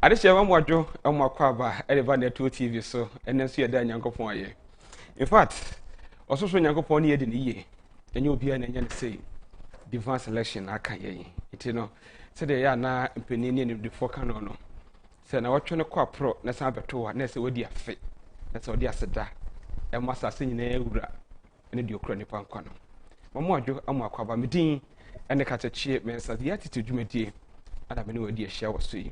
ade hye ma modwo am Acquah ba eleva network TV so enen so yeda nyankopon aye. In fact ososo nyankopon ne yedi ne yie enye obi a na nya ne sei divine selection aka ye iti no se de ya na mpanini ne defo ka no se na wotwe ne kwa pro na san beto wa na se wadi afe na se wadi aseda e ma sase nyina ewura ene de okura nipa nkwa no mamo adwo am Acquah ba medin ene ka chachie mensa the attitude dwumadie ana me ne wadi ahia waso yi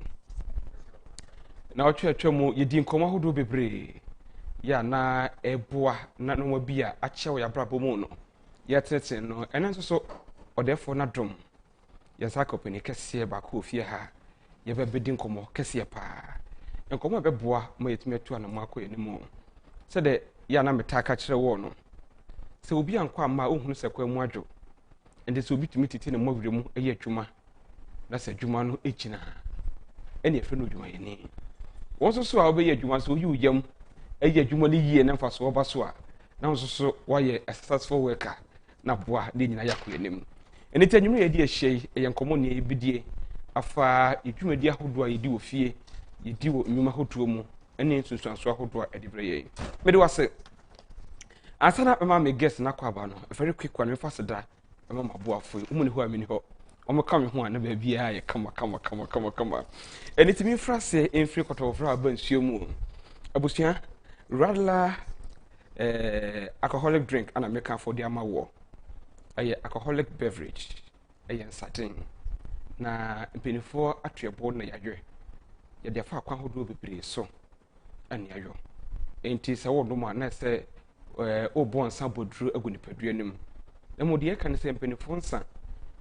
na otwetwe mu yedi nkoma hodo bebre ya na eboa na no bia a chewo ya brabo mu no ya tete no enen so odefo na dom ya sakopeni kese ba ko ofie ha ya be bedi nkomo kese pa nkomo beboa ma yetime tu ana mu akoye ni mu se de ya na metaka kire wo no se obi ankwa ma ohunu se kwa mu adwo ende se obi tumi titi ne mawire mu eye adwuma na se adwuma no ejina ene efe no adwuma yeni wonso so a obeye adwuma so oyi uyam eye adwuma ni yie na mfa so oba so a na wonso so waye a successful worker na boa de nyina yakoye nim ene tanyumu ye di ehye eye nkomo ne ebidie afa edwumadi ahodo a yedi ofie yedi wo nyuma hotuo mu ene nsunsuanso ahodo a edibre ye mede wase asana ema me guest na kwaba no very quick one mfa seda ema maboafo umu ne ho amini ho omo ka me ho ana ba bia ye kama ene timi frase enfri kotofra ba nsuo mu abusua radla alcoholic drink ana make for the amawo aye alcoholic beverage aye certain na mpenifo atuebo na yadwe ye de fa akwa hodo bebre so ani ayo enti se wo no na se obon sa bodru agunipadua nim na mo de kan se mpenifo nsa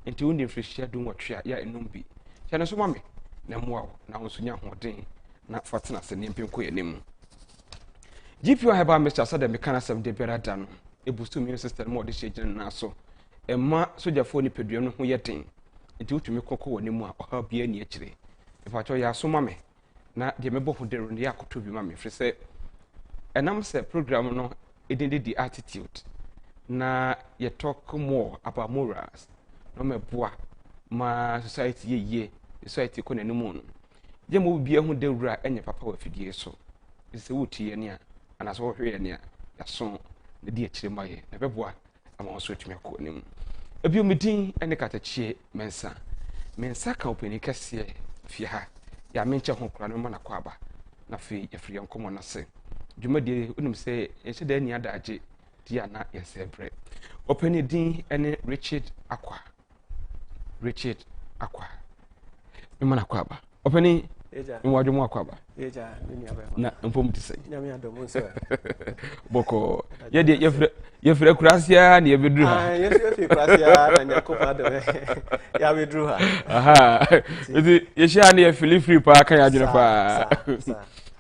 enti wo ndefrehia do nwotwe ya enum bi kyane so mame na moa na wonsunya hoden na fatena se ne mpenko yanim GPO heba Mr. Sada mekana sam de berada no ebustu immune system mo de shegin na so emma sojafo ni pedua no ho yeten enti wotumi kokko woni mu a oha bia ni akire ifacho ya so mame na de mebo ho de ro ne yakoto bi mame fri se enam se program no edinde the attitude na ye talk more about morals no meboa ma society ye society ko nanimu no je mo bia ho de wura enye papa wa fidie so se wotie ne a ana so hwe ne a yaso ne di akire maye na beboa ama so tumi akọ anim ebi omidin ene katachie mensa ka openi kase fi ha ya menche ho kura no ma na kwa aba na fi yefri yankomo na se dwumadie unum se enche da ni adaje dia na yesebre openi din ene Richard Acquah ma na kwa aba openi eja nwadwo mu Acquah ba eja ni aba na mpom ti sei nyame adomo so boko ye de yefre kurasia na yebedru ha yefre kurasia na akufo-addo ya bedru ha aha ezi yeshia na yefili free pa kan adwene pa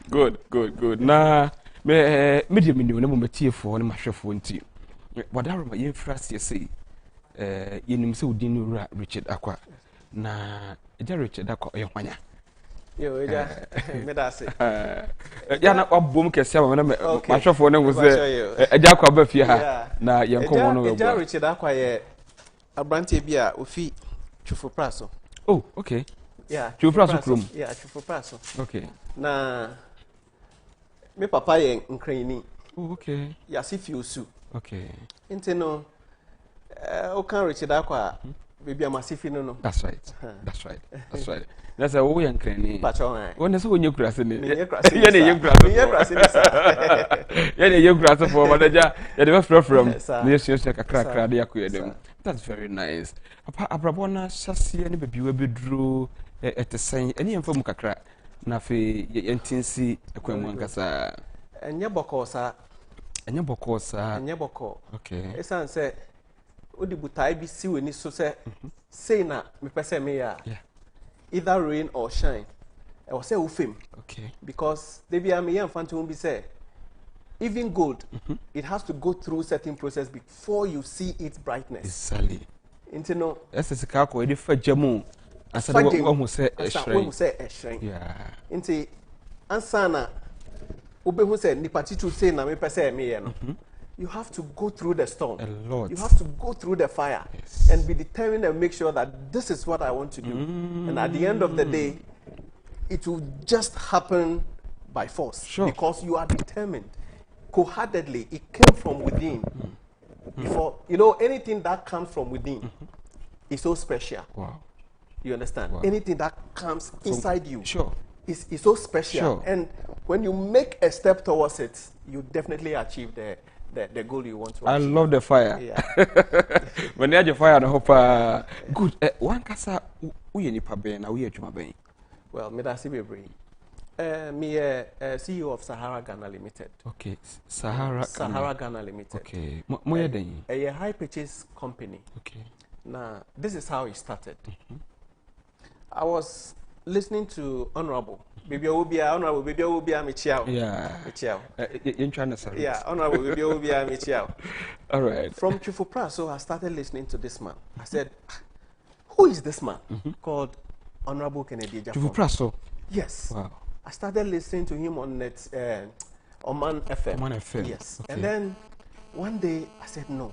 good na me de menu na mo metiefo na mahwefo nti wadaro ma yefrasie sei yenim se udin no wura Richard Acquah na eja Richard Acquah oyehwanya yo eja medase ya na obom kese ama na mahwefo na wo se eja Acquah ba fie ha na yenkomo no eja Richard Acquah ye abrante bi a ofi Twufo Praso. Oh, okay. Yeah. Twufo Praso krom. Yeah, Twufo Praso. Okay. Na me papa ye nkrani. Oh, okay. Ya si fi osu. Okay. Nti no o kan Richard Acquah baby amasifi no. That's right. That's a wo ye nkrani. Pacho. Wona se wonye kurase ne. Ye kurase. Ye ne ye kurase. Ye kurase ni sa. Ye ne ye kurase for manager. Ye de from. Ne yesu kakra de yakoye dem. That's very nice. Papa abrabona sasie ne bebiwa bedru etesen ene yemfa mu kakra na fe yentinsi ekwanmu ankasa enye boko sa okay esan se odi butai bi si weni so se say na me pese me ya either rain or shine e was say ufem okay because they be am yemfa nto bi say even gold it has to go through certain process before you see its brightness exactly into no ss ka ko edi fajamu asada wo hu se ehwen yeah into ansana obehu se nipa titu say na me pese me ye no you have to go through the storm a lot. You have to go through the fire and be determined and make sure that this is what I want to do and at the end of the day it will just happen by force. Sure. Because you are determined. Cold-heartedly, it came from within. Before, you know, anything that comes from within is so special. Wow. You understand? Wow. Anything that comes inside you sure. is so special. Sure. And when you make a step towards it, you definitely achieve the goal you want to achieve. I love the fire. Yeah. When you have fire, I hope good. One kasa uye ni pabe na uye juma ben. Well, me da si be brain. Me CEO of Sahara Ghana Limited. Okay, Sahara Ghana Limited. Okay, moye den. A high purchase company. Okay. Now, this is how it started. I was listening to Honorable Baby Obia, Honorable Baby Obia Michiao. Yeah. Michiao. You're trying to say. Yeah, Honorable Baby Obia Michiao. All right. From Chufupra, so I started listening to this man. I said, who is this man? Called Honorable Kennedy Agyapong. Chufupra, so? Yes. Wow. I started listening to him on net, on Man FM. Man FM. Yes. Okay. And then one day I said, no.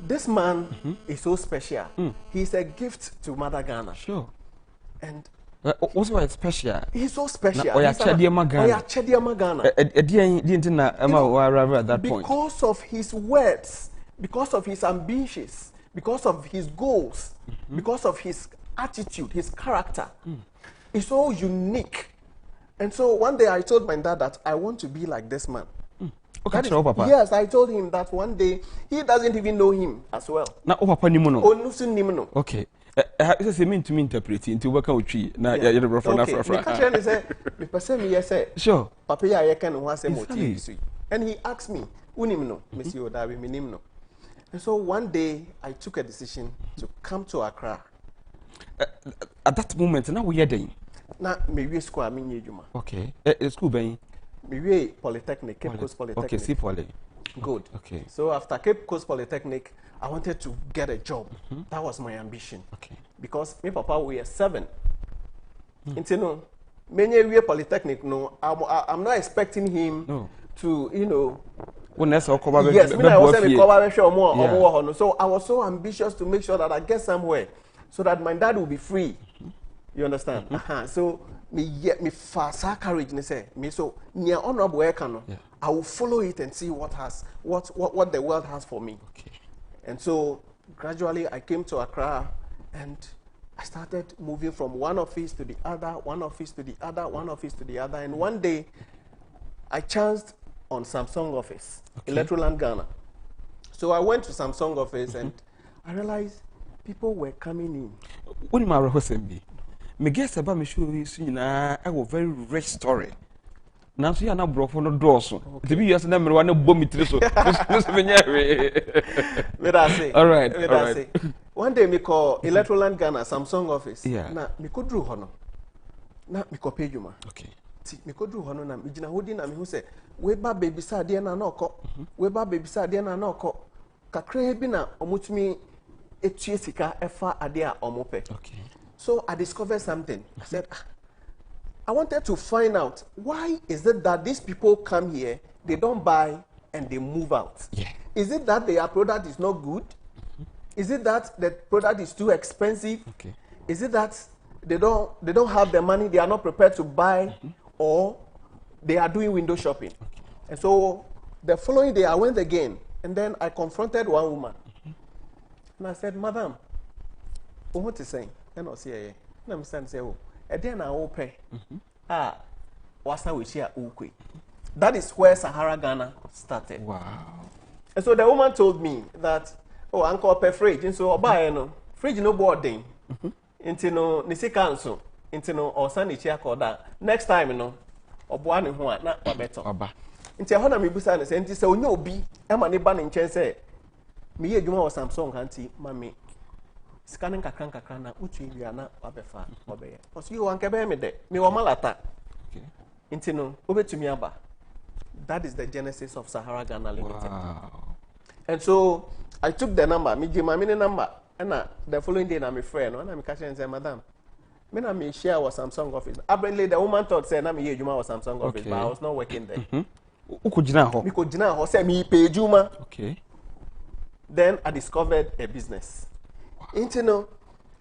This man is so special. He's a gift to Mother Ghana. Sure. And what's why it's special? he's so special. Oya Chediama Ghana. At that point. Because of his words, because of his ambitions, because of his goals, because of his attitude, his character. It's so unique. And so one day I told my dad that I want to be like this man. Okay, Papa. Yes, I told him that one day he doesn't even know him as well. Na Papa Nimuno. Nimuno. Okay. It's a mean to me interpreting to work out tree. Na ya the from Okay. Me say me person me yes say. Sure. Papa ya can who say motive. And he asked me, "Unimno, Monsieur Odabi minimno." And so one day I took a decision to come to Accra. At that moment, now we are doing. Na me we school I mean Juma. Okay. School ben. Me we Polytechnic, Cape Coast Polytechnic. Okay, see Poly. Good. Okay. So after Cape Coast Polytechnic, I wanted to get a job. That was my ambition. Okay. Because me papa we are 7. You know, many we Polytechnic. No, I'm not expecting him to, you know. Yes, I was so I was so ambitious to make sure that I get somewhere, so that my dad will be free. You understand? So me fast courage me say me so near honorable Ekano. I will follow it and see what the world has for me. Okay. And so gradually I came to Accra and I started moving from one office to the other, one office to the other, one office to the other. And one day I chanced on Samsung office, Electroland Ghana. So I went to Samsung office and I realized people were coming in. What am I me guess about me show you I have a very rich story. Now see na bro for no doso. The be yes na me wan bomb it so. All right. One day me call Electroland Ghana Samsung office. Na me ko dru hono. Na me ko pejuma. Okay. Ti me ko dru hono na me gina hodi na me hu say we ba baby sa de na okọ. We ba baby sa de na okọ. Kakra bi na omutumi etue sika efa ade a omope. Okay. So I discovered something. I said, I wanted to find out why is it that these people come here, they don't buy and they move out? Yeah. Is it that their product is not good? Is it that the product is too expensive? Okay. Is it that they don't have the money, they are not prepared to buy, or they are doing window shopping? Okay. And so the following day I went again, and then I confronted one woman. And I said, Madam, what is saying? And I say, I'm saying, oh, and then I open. What's that we share? That is where Sahara Ghana started. Wow. And so the woman told me that, oh, Uncle Pay fridge, and so buy no fridge no boarding. Into no nisi cancel. Into no or Sunday chair called that. Next time, you know, or one who are not better. Into a honor me busan and say, so no be, I'm an in chance. Me, you know, Samsung auntie, mammy. Scanning kakana, which you are not abefa, obey. Because you want to me de, me or malata. Okay. Intino, over to me aba. That is the genesis of Sahara Ghana Limited. Wow. And so I took the number, me give my mini number, and the following day I'm a friend, and I'm catching and say, Madam, me na me share was Samsung office. Apparently the woman thought say na me here Juma was Samsung office, but I was not working there. Who could jina ho? Me could jina ho say me pay Juma. Okay. Then I discovered a business. Intino,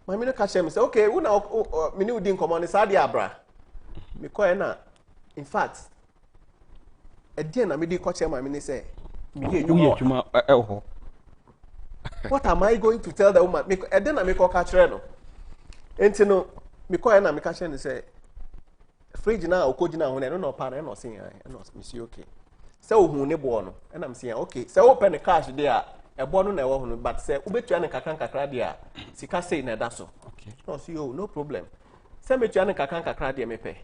my mini catch me say, okay, we now me new din come on Saudi Abra. Me call na in fact again I me dey coach my me say me what am I going to tell the woman? Me then I me call catch no. Enti no me call na me catch and say fridge na okoji na ho na no pa na no say no me see okay. Say ohun ne bo no and I'm saying okay. Say open the cash there e bo no na e wo ho but say obetua ne kakra there sika say na da so. Okay. No see oh no problem. Say metua ne kakra there me pe.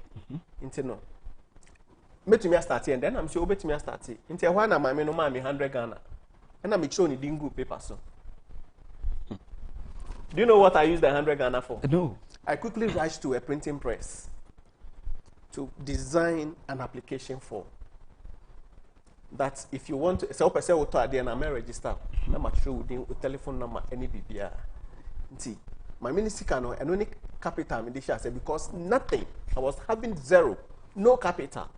Enti no metumi start and then I'm sure obetumi start. Enti e ho na ma me no ma me 100 Ghana. And I'm show ni dingu paper so. Do you know what I used the 100 Ghana for? No. I quickly rushed to a printing press to design an application form that if you want to, say, person will talk there and I'm register. I'm sure within telephone number any BBR. See, my ministry can and only capital I said because nothing. I was having zero, no capital.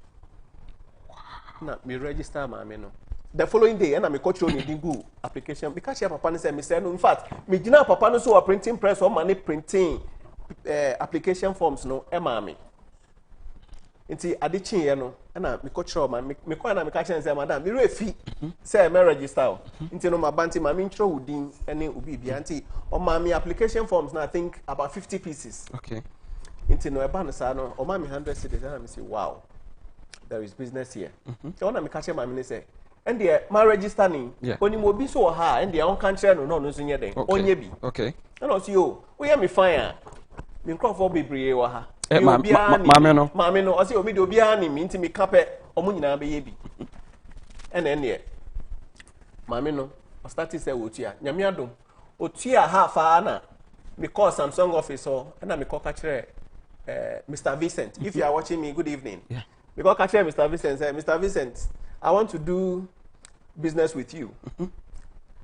Now me register my menu. The following day, and I'm a coach on the application because papa said, "Mr. No, in fact, me did papa no so a printing press or money printing application forms no emami." Inti adichi ye no, and I'm a coach man. Me call na me catch and say, "Madam, me refi say me register." Inti no mabanti ma intro within any ubi bianti or mami application forms. Now I think about 50 pieces. Okay. Inti no eba no sa no, or mami 100 cedis, and I say, "Wow, there is business here." So when I me catch my me say. And the my register ni only mo bi so ha and the on country no so nye den onye bi okay and also yo we hear me fine me crofo bebree wa ha mame no o say obi de obi ani me nti me kape omo nyina be ye bi and then there mame no o start say wotua nyame adom otua ha fa na me call Samsung office or and me call catch Mr. Vincent. If you are watching me, good evening. Yeah. Me call catch Mr. Vincent say Mr. Vincent, I want to do business with you.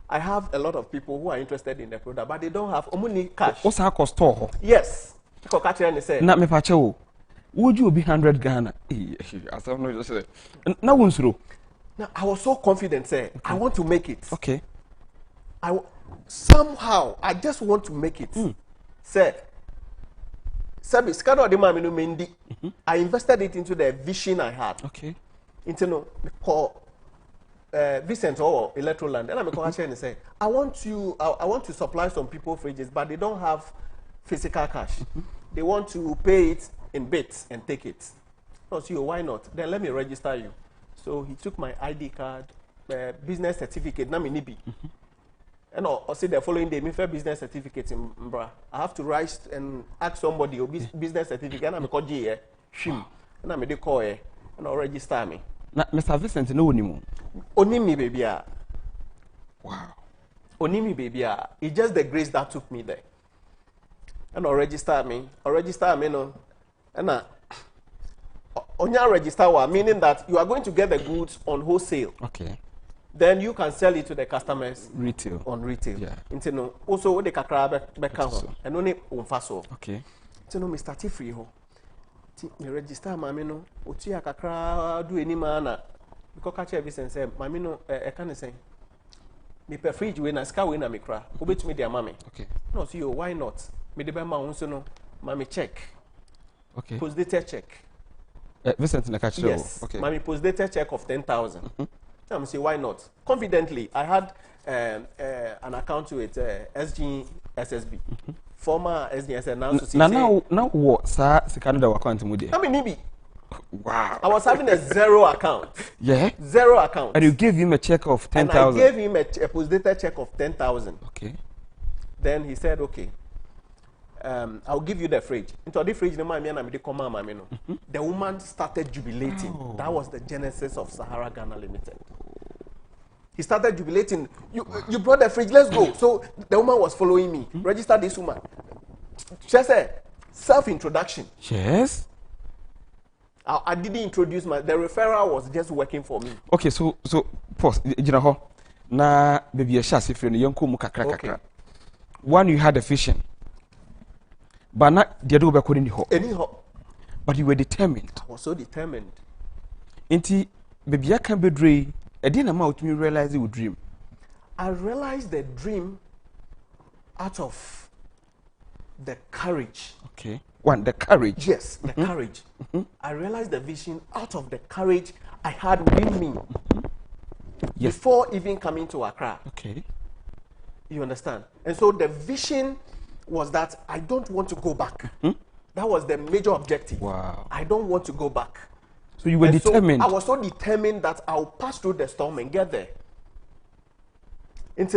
I have a lot of people who are interested in the product, but they don't have money cash. What's our cost store? Yes. Because catch and say. Na me pacho. Would you be 100 Ghana? As I know just say. Na wunsuro. Now I was so confident say I want to make it. Okay. Somehow I just want to make it. Say Sabi skado de ma me no mendi. I invested it into the vision I had. Okay. Into no call Vincent or Electroland, and I'm going to say, I want to supply some people fridges, but they don't have physical cash. They want to pay it in bits and take it. No, so why not? Then let me register you. So he took my ID card, business certificate, na me nibi. And I see the following day, me for business certificate in Mbra. I have to write and ask somebody your business certificate, and I'm call J, shim, and I'm a call and I'll register me. Na Mr. Vincent no anymore. Onimi baby. Wow. Onimi baby. It's just the grace that took me there. And I'll register me. No. And onya register wa meaning that you are going to get the goods on wholesale. Okay. Then you can sell it to the customers retail. On retail. Yeah. Into no also the kakra beka ho. And only umfaso. Okay. Into no me start free ho. Me register mami no otua kakra do any man because catch everything say mami no e can say me per fridge we na ska we na me kra obetumi dia mami okay no see you why not me de be ma won so no mami check okay post dated check Vincent na catch yes okay mami post dated check of 10,000 I'm say why not confidently I had an account with SSB former SDSN now what sir Canada account mu there. I mean maybe. Wow. I was having a zero account. Yeah. Zero account. And you gave him a check of 10,000. And I gave him a post-dated check of 10,000. Okay. Then he said, okay, I'll give you the fridge. Into the fridge, the woman started jubilating. Oh. That was the genesis of Sahara Ghana Limited. He started jubilating. You brought the fridge, let's go. So the woman was following me. Register this woman. She said, self-introduction. Yes. I didn't introduce the referral was just working for me. Okay, so pause. You know, na baby a shasi friend yonko mu kakra. One, you had a vision. But not the other be couldn't ho. Anyhow. But you were determined. I was so determined. Inti baby can be dream. I didn't amount to me realize you dream. I realized the dream out of the courage One, the courage. Yes, the courage. I realized the vision out of the courage I had within me Yes. before even coming to Accra. Okay. You understand? And so the vision was that I don't want to go back. That was the major objective. Wow. I don't want to go back. So you were And determined. So I was so determined that I'll pass through the storm and get there. And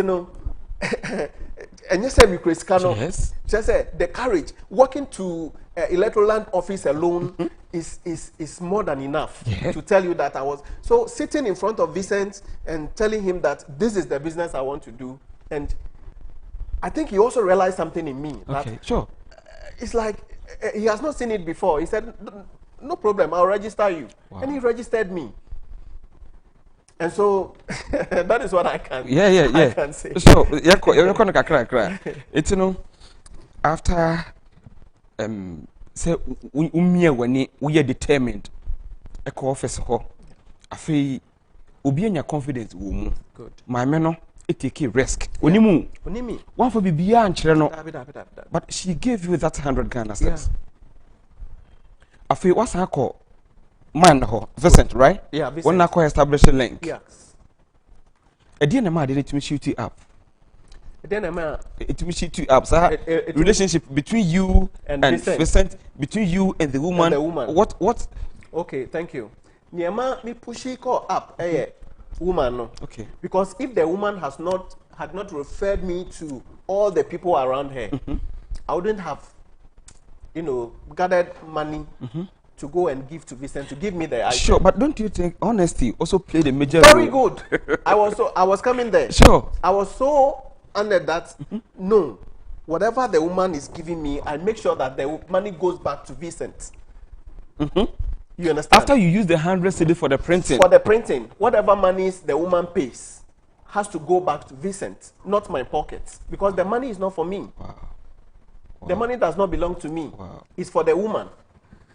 you said, yes. Just said the courage. Walking to electoral land office alone is more than enough to tell you that I was. So sitting in front of Vincent and telling him that this is the business I want to do, and I think he also realized something in me. Okay, sure. It's like he has not seen it before. He said, "No problem, I'll register you," and he registered me. And so that is what I can. I can say. So you're going to cry. It's after say when we are determined, a co-officer I feel obi anya confidence wo good. My man it take a risk. Onimu. One for bibia ankyere no. But she gave you that 100 Ghana cedis. I feel what's her call? Man ho Vincent, right? Yeah, Vincent. When I call establish a link. Yes. A dear man didn't me shoot you up. Then it will shoot you up. So relationship between you and Vincent, between you and the woman. What? Okay, thank you. Niema me pushi call up woman no. Okay. Because if the woman had not referred me to all the people around her, I wouldn't have, gathered money to go and give to Vincent to give me the item. Sure, but don't you think honesty also played a major role? Very good. I was coming there. Sure. I was so under that. No, whatever the woman is giving me, I make sure that the money goes back to Vincent. You understand? After you use the 100 cedi for the printing. For the printing, whatever monies the woman pays has to go back to Vincent, not my pockets, because the money is not for me. Wow. The money does not belong to me. It's for the woman,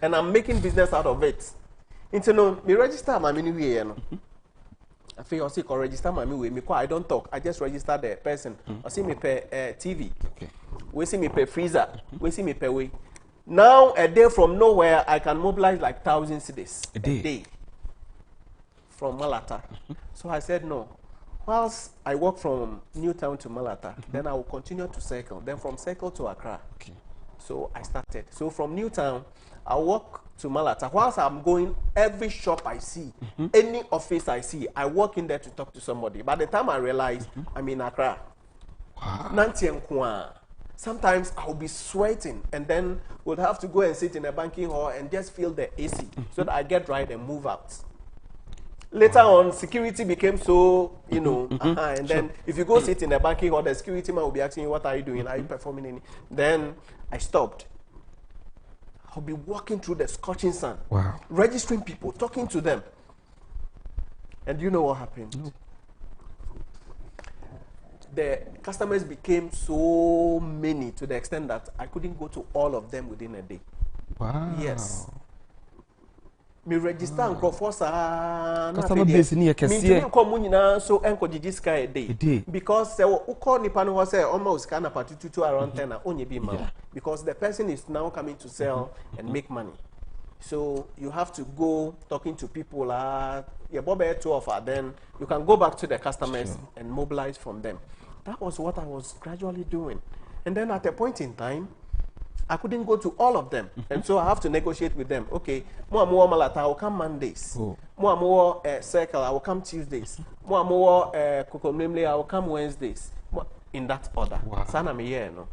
and I'm making business out of it. Me register my mini way, I feel I register my way. I don't talk. I just register the person. I see me pay TV. Okay. We see me pay freezer. We see me pay way. Now a day from nowhere, I can mobilize like 1,000 cedis a day from Malata. So I said no. Whilst I walk from Newtown to Malata, then I will continue to circle. Then from circle to Accra. Okay. So I started. So from Newtown, I walk to Malata. Whilst I'm going, every shop I see, any office I see, I walk in there to talk to somebody. By the time I realize I'm in Accra, wow. Sometimes I'll be sweating and then we'll have to go and sit in a banking hall and just feel the AC so that I get right and move out. Later on, security became so, and then if you go sit in a banking hall, the security man will be asking you, what are you doing? Are you performing any? Then I stopped. I'll be walking through the scorching sun, registering people, talking to them. And you know what happened? No. The customers became so many to the extent that I couldn't go to all of them within a day. Wow. Yes. Me register and for Sahara. Customer base ni ekese. Me come nyina so enko gigi sky a day. Because se wo call nipa no say almost kind of patutu around 10 na onye be man. Because the person is now coming to sell and make money. So you have to go talking to people your Bobby 2 then you can go back to the customers and mobilize from them. That was what I was gradually doing. And then at a point in time, I couldn't go to all of them. And so I have to negotiate with them. Okay, more Malata, I will come Mondays. More Circle, I will come Tuesdays. More Kokomlemle, I will come Wednesdays. In that order. Wow. Sana me here, no?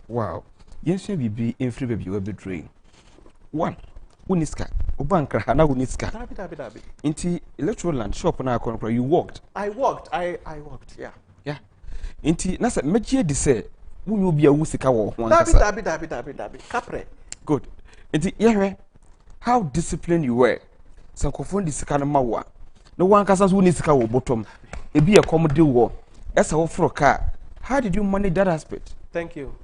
Wow. Yes, we be in free baby will be drain. One, Uniska, Ubankra, Hana Uniska. Dabi. Inti electoral land shop na konopra you walked. I walked, yeah. Yeah. Inti nasa meje di say wunu bi a wusika wo ho Dabi. Capre. Good. Inti yehwe how disciplined you were. Sankofon di sika na mawa. No one kasa so unisika wo bottom. Ebi e komode wo. Esa wo fro car. How did you manage that aspect? Thank you.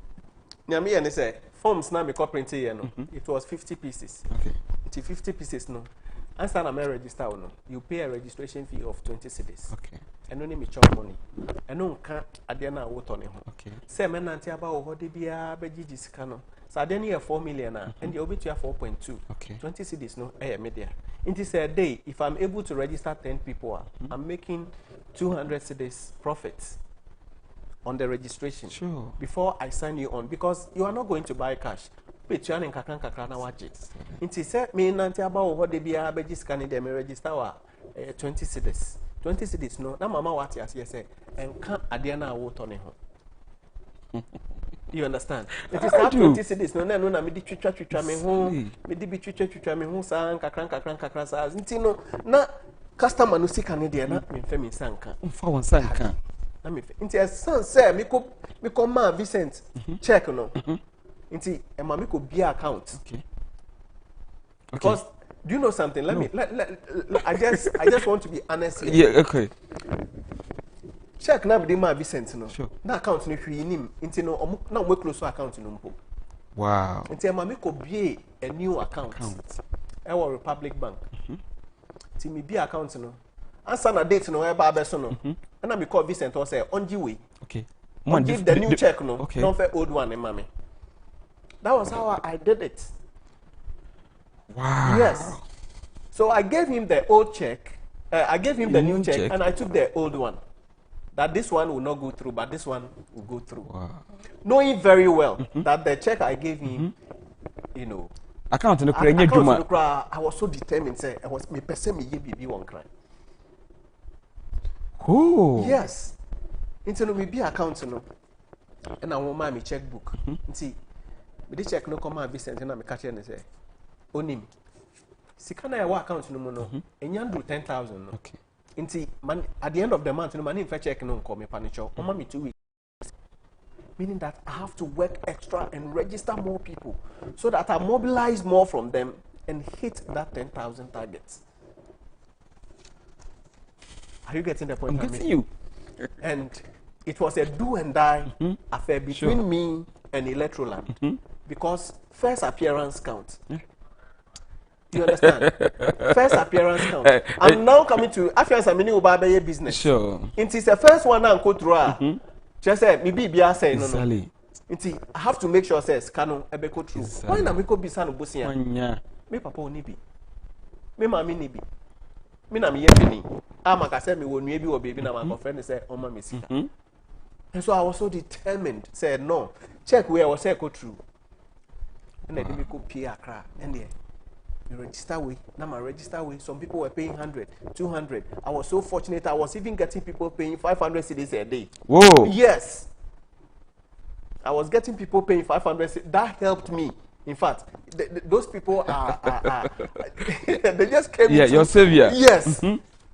Nyame ye ne say forms na me corporate here no. It was 50 pieces. Okay. It's 50 pieces no. And stand a register no. You pay a registration fee of 20 cedis. Okay. and only me chop money. And no can't Adena what on him. Okay. Say men nanti about what they be a beji scano. So then you 4 million and the obit 4.2. Okay. 20 cedis no media. It is a day if I'm able to register 10 people, I'm making 200 cedis profits on the registration. Sure. Before I sign you on, because you are not going to buy cash. But you are in kakran na waje. It is me nanti about what they be a beji scanning them register 20 cedis. 20 cedis no. Na mama what you say and can't Adena what on him. You understand? It is not 20 cedis no na me di twitwa me ho me di bi twitwa me ho san kakran sa ntino na customer no sika ne de na me mfa me sanka mfa won sanka na me nti esan say me ko ma Vincent check no nti e ma me ko bia account. Okay. Because do you know something? I just want to be honest here. Yeah, okay. Check na be ma Vincent no. Sure. Na account no hwi nim nti no na mo close account no mpo. Wow. Nti ma me ko bie a new account. Our Republic Bank. Nti me bie account no. Answer na date no e ba be so no. Na me call Vincent or say on the way. Okay. Give the new check no. Okay. Don't for old one mama. That was how I did it. Wow. Yes. So I gave him the old check. I gave him the new check and I took the old one. That this one will not go through, but this one will go through. Wow. Knowing very well that the check I gave him, you know, account no I was so determined. Say I was me person me ye bibi one cry. Oh. Yes. Into no me be account no. And I want my checkbook. See, me the check no come and Vincent na me catch and say, onim. Sika na your account no mo no. Enyandu 10,000 no. Okay. Man, at the end of the month, no money for check no come me panicho. Me 2 weeks. Meaning that I have to work extra and register more people so that I mobilize more from them and hit that 10,000 targets. Are you getting the point? I'm getting you. And it was a do and die affair between me and Electroland because first appearance counts. You understand? First appearance count. I'm now coming to after I'm in Ubabe business. Sure. It is the first one I go through. Just say me be say no no. I have to make sure says canon ebeko true. Why na me ko bisa no bosia? Me papa oni bi. Me mama ni bi. Me na me ye fini. Maka say me wonu e bi wo baby na my friend say o ma me sika. And so I was so determined. Said no. Check where I was say go true. And then me go pay Accra and there. You register way, now my register way. Some people were paying 100, 200. I was so fortunate. I was even getting people paying 500 cedis a day. Whoa! Yes, I was getting people paying 500 cedis. That helped me. In fact, those people are they just came. Yeah, your savior. Yes,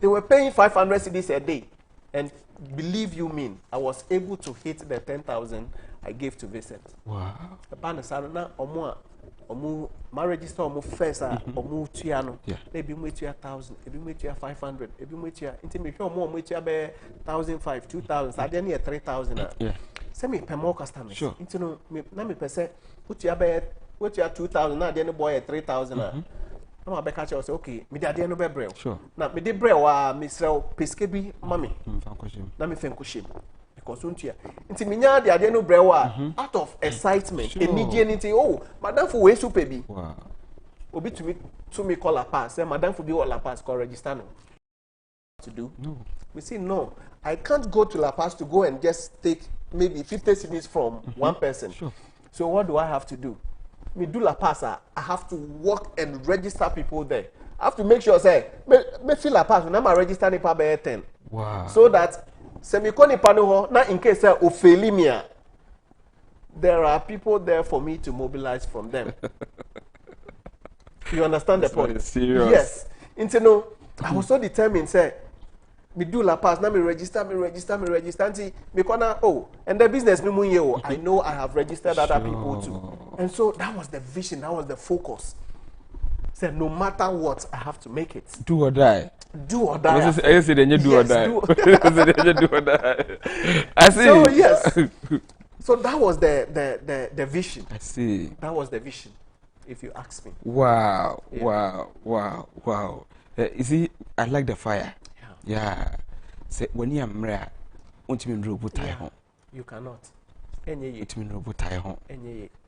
they were paying 500 cedis a day, and believe you me, I was able to hit the 10,000 I gave to Vincent. Wow. My register first omu tua no ebi mu tua 1,000 ebi mu tua 500 ebi mu tua nti me hwe omu tua be 1,500 2,000 ade na 3,000 say me pay more customers nti no na me pese utua be utua 2,000 na ade no boy 3,000 na ma be catch us okay me de ade no be brew na me de brew wa me srel peske bi mami na me fenko shim because untia nti minya de ade no brew out of excitement enije nti oh madam for we super bi wow obi to me call a pass say madam for be all la pass call register no to do no we say no I can't go to La Paz to go and just take maybe 50 cedis from one person. So what do I have to do? Me do La Paz, I have to work and register people there. I have to make sure say me feel La Paz when I'm registering pa be 10. Wow. So that semikoni pano na in case ofelimia there are people there for me to mobilize from them. You understand the point? Serious. Yes. Into no, I was so determined say me do La Paz, now me register, until me kona and the business no mun ye I know I have registered other people too. And so that was the vision, that was the focus. Said no matter what, I have to make it. Do or die. Do or die. I said then you do or die. Do or die. I see. So yes. So that was the vision. I see. That was the vision, if you ask me. Wow, yeah. Wow. You see, I like the fire. Yeah. say when you am rare, won't you mean tie home? You cannot. It mean tie home.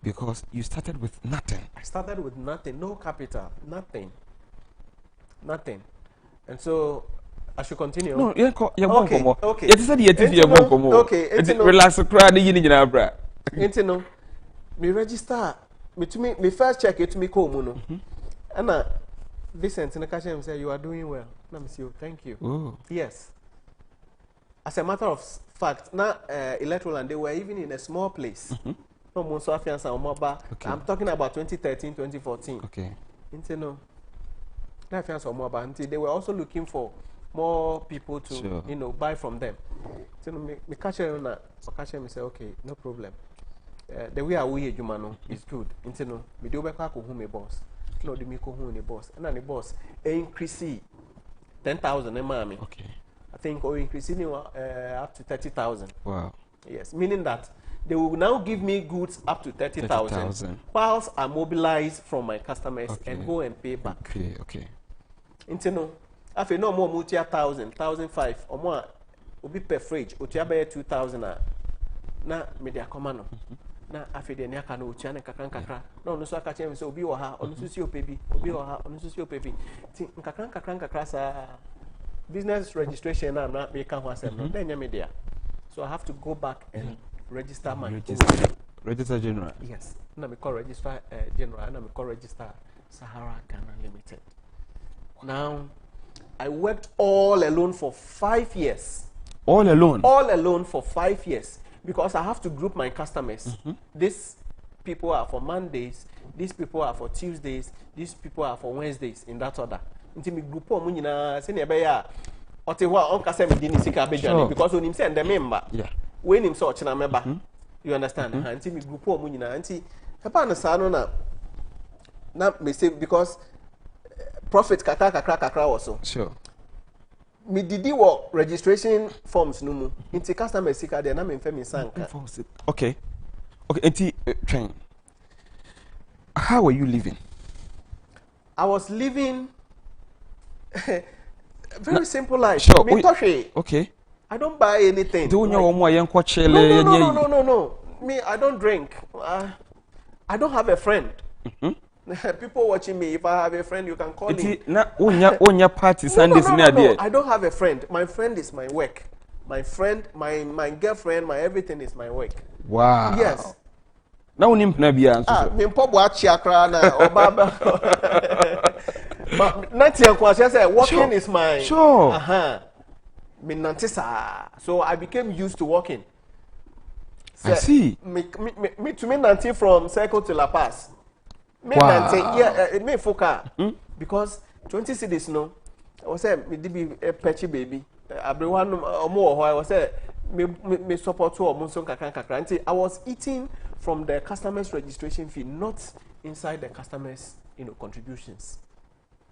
Because you started with nothing. I started with nothing, no capital, nothing. And so I should continue. No, okay. Okay. It is said yet okay. Relax, cry the yin in our bra. Intino, me register. Me first check it to me come no. And Vincent in the cashier say you are doing well. Let me see you. Thank you. Oh. Yes. As a matter of fact, now Electoral and they were even in a small place. No more so I'm talking about 2013, 2014. Okay. Intino. They were also looking for more people to buy from them. So me catch me say okay, no problem. The way we Jumano is good. Intino, me do back home a boss. No, the me home a boss. And then the boss increase 10,000 mommy. Okay. I think or increasing up to 30,000. Wow. Yes, meaning that they will now give me goods up to 30,000. Whilst I mobilize from my customers and go and pay back. Okay. Intino, after no more multi 1,000, 1,500 or more, will be per fridge. Utiaba 2,000 na media command. Na after the Niaka no Chana Kakra. No, no, so I catch him so be or her on Susio baby, obi or her on Susio baby. Kakra business registration. I'm not making one then media. So I have to go back and register my register general. Yes, na me call register general, na me call register Sahara Ghana Limited. Now, I worked all alone for 5 years. All alone? All alone for 5 years. Because I have to group my customers. These people are for Mondays, these people are for Tuesdays, these people are for Wednesdays, in that order. Until me group on munina senior beya otewa on kase me dini sika bejani because when him say the member. Yeah. When him so china member. You understand? Until me group on munina until papa na sa no na me say because profit kakra also. Sure. Me didi wo registration forms no mu. Inti customer sika there na me mfa me sanka. Okay. Inti train. How were you living? I was living very simple life. Sure. Me okay. I don't buy anything. Do you know what No. Me, I don't drink. I don't have a friend. People watching me, if I have a friend, you can call me. No, party Sundays no. I don't have a friend. My friend is my work. My friend, my girlfriend, my everything is my work. Wow. Yes. Now we need to me mpobo achiakra na obaba. But Agyapong said walking is my me nantisa. So I became used to walking. So I see. Me nanti from Circle to La Paz. Me nanti me foka because 20 cities no. I was say me be a petchy baby. Everyone omo I was say me support to omo kakra. I was eating from the customer's registration fee, not inside the customer's contributions.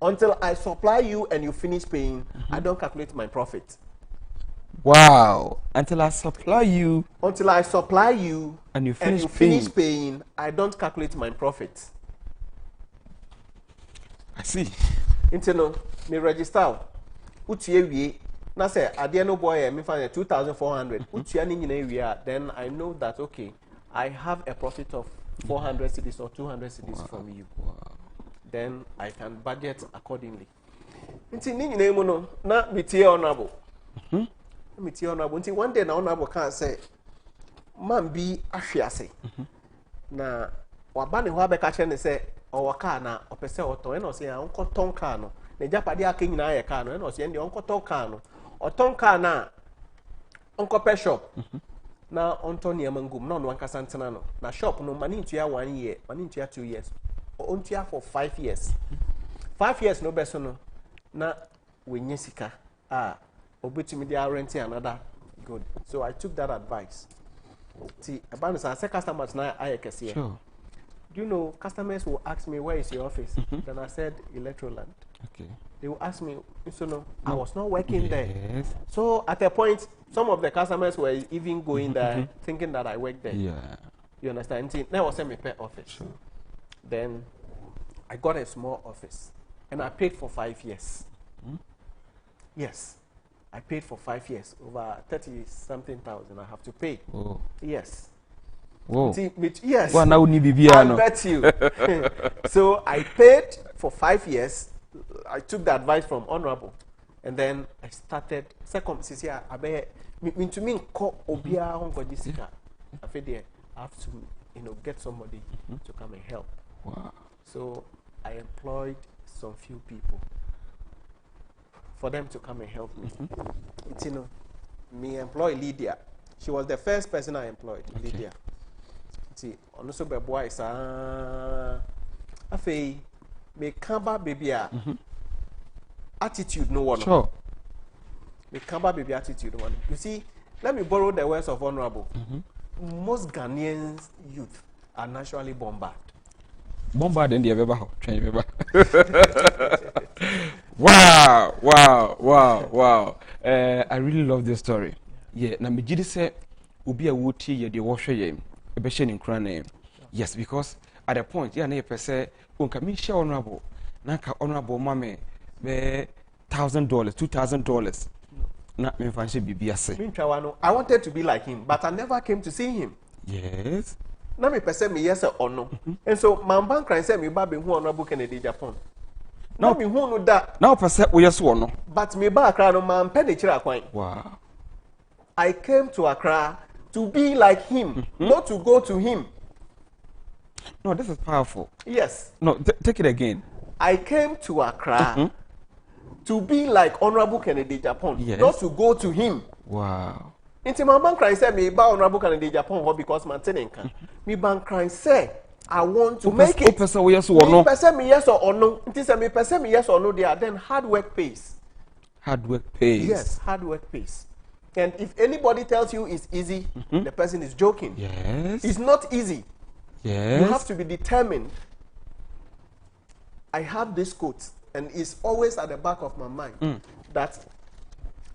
Until I supply you and you finish paying, I don't calculate my profit. Wow. Until I supply you and you finish paying, I don't calculate my profit. I see. Until me register. Utie na say ade no boy me find 2,400. Utie ni nyina then I know that okay, I have a profit of 400 cedis or 200 cedis from you. Wow. Then I can budget accordingly. Until ni nyina mu no na metie honorable. Metie honorable. Until one day na honorable can say man bi ahwiase. Na waba ne ho abeka che ne say o car na opese oton e no say an koton car no. Na japade aka nyina ye car no e no say ndi on koton car no. Oton car na onko shop. Na onto niam ngum na no ankasa ntena no. Na shop no mani ntua 1 year, mani ntua 2 years. Ontua for 5 years. 5 years no beso no na wenye sika. Obetumi dey renting another good. So I took that advice. See, about the customers now I can see. Sure. Do you know customers will ask me where is your office? Then I said Electroland. Okay. They will ask me, so no, I was not working there. So at a point, some of the customers were even going there thinking that I worked there. Yeah. You understand? That was a pet office. Sure. Then I got a small office and I paid for 5 years. Yes. I paid for 5 years, over 30-something thousand I have to pay. Oh. Yes. Whoa. Yes. Well, now we need I bet you. So I paid for 5 years. I took the advice from Honorable, and then I started. Second, I have to, get somebody to come and help. Wow. So I employed some few people for them to come and help me. It's, me employ Lydia. She was the first person I employed, okay. Lydia. See, also be boy sa afei me kamba baby attitude no one. Sure. Me kamba baby attitude no one. You see, let me borrow the words of Honorable. Most Ghanaian youth are naturally bombarded. Bombarded in the ever train Wow. I really love this story. Yeah, na me gidi say obi a woti ye de wo hwe ye e be hye ne nkran na yes, because at the point yeah na ye pese onka me share honorable na ka honorable mame be $1,000 $2,000 na me fan hye bibia say I wanted to be like him, but I never came to see him. Yes. Na me pese me yes or no. And so my bank cry say me ba be hu honorable Kennedy Agyapong. Now me hu no da. Now pese wo yes or no. But me ba Accra no man pe de kira kwan. Wow. I came to Accra to be like him, not to go to him. No, this is powerful. Yes. No, take it again. I came to Accra to be like Honorable Kennedy Agyapong, yes. Not to go to him. Wow. Inti my bank cry say me ba Honorable Kennedy Agyapong because man tenenka. Me bank cry say I want to make it. Person we yes or no. Person me yes or no. Inti say me person me yes or no there. Then hard work pays. Hard work pays. Yes, hard work pays. And if anybody tells you it's easy, the person is joking. Yes. It's not easy. Yes. You have to be determined. I have this quote, and it's always at the back of my mind, that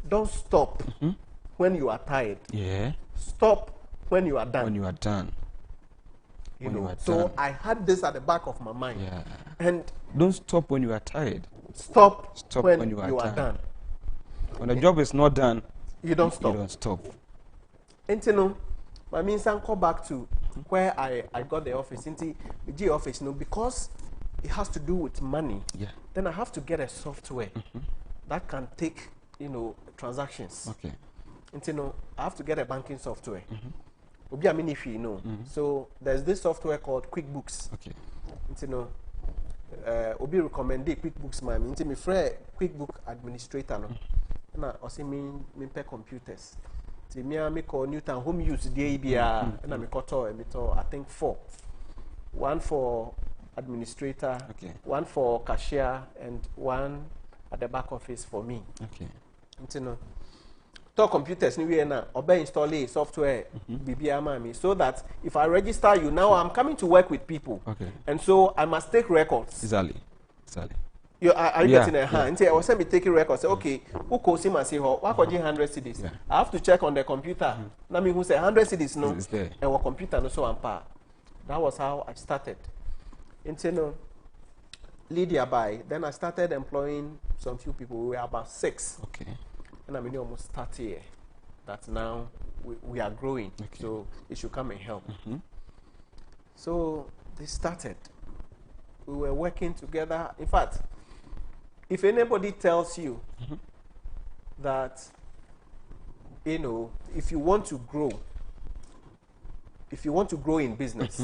don't stop when you are tired. Yeah. Stop when you are done. When you are done. So I had this at the back of my mind. Yeah. And don't stop when you are tired. Stop when you are done. When the job is not done, you don't stop. You don't stop. And my means I come back to where I got the office, the G office, because it has to do with money. Yeah. Then I have to get a software that can take, transactions. Okay. And I have to get a banking software. So there's this software called QuickBooks. Okay. And Obi recommended QuickBooks, my friend QuickBook administrator. Na also me pay computers. See me call Newton home use DABA and I think 4. One for administrator, okay. One for cashier, and one at the back office for me. Okay. Talk computers ni na obey install a software BBA so that if I register you now, I'm coming to work with people. Okay. And so I must take records. Exactly. Are you getting a hand? I was saying me taking records. Say, okay, who calls him and say, "What 100 CDs?" Yeah. I have to check on the computer. Now me who say 100 CDs no, and what computer no so on par. That was how I started. Until Lydia by then I started employing some few people. We were about 6. Okay. And I mean almost 30. That now we are growing, okay. So it should come and help. So they started. We were working together. In fact, if anybody tells you that, if you want to grow in business,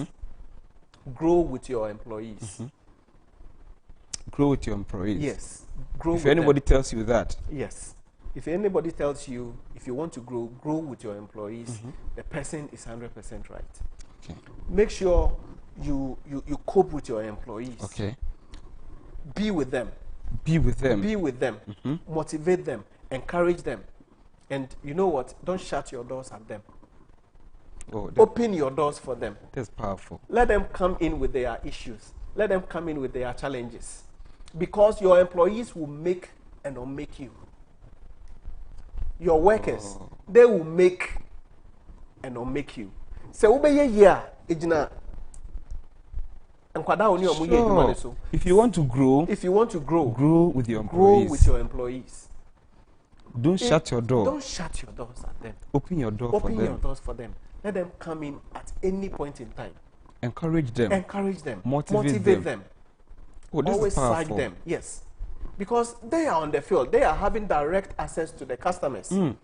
grow with your employees. Grow with your employees. Yes. If anybody tells you that. Yes. If anybody tells you if you want to grow with your employees, the person is 100% right. Okay. Make sure you cope with your employees. Okay. Be with them. Be with them. Be with them. Motivate them. Encourage them. And you know what? Don't shut your doors at them. Oh, open your doors for them. That's powerful. Let them come in with their issues. Let them come in with their challenges. Because your employees will make and unmake you. Your workers, they will make and unmake you. So, sure. If you want to grow, grow with your employees. Grow with your employees. Don't shut your door. Don't shut your doors at them. Open your door for them. Open your doors for them. Let them come in at any point in time. Encourage them. Encourage them. Motivate them. Oh, this Always is powerful. cite them. Yes. Because they are on the field. They are having direct access to the customers. You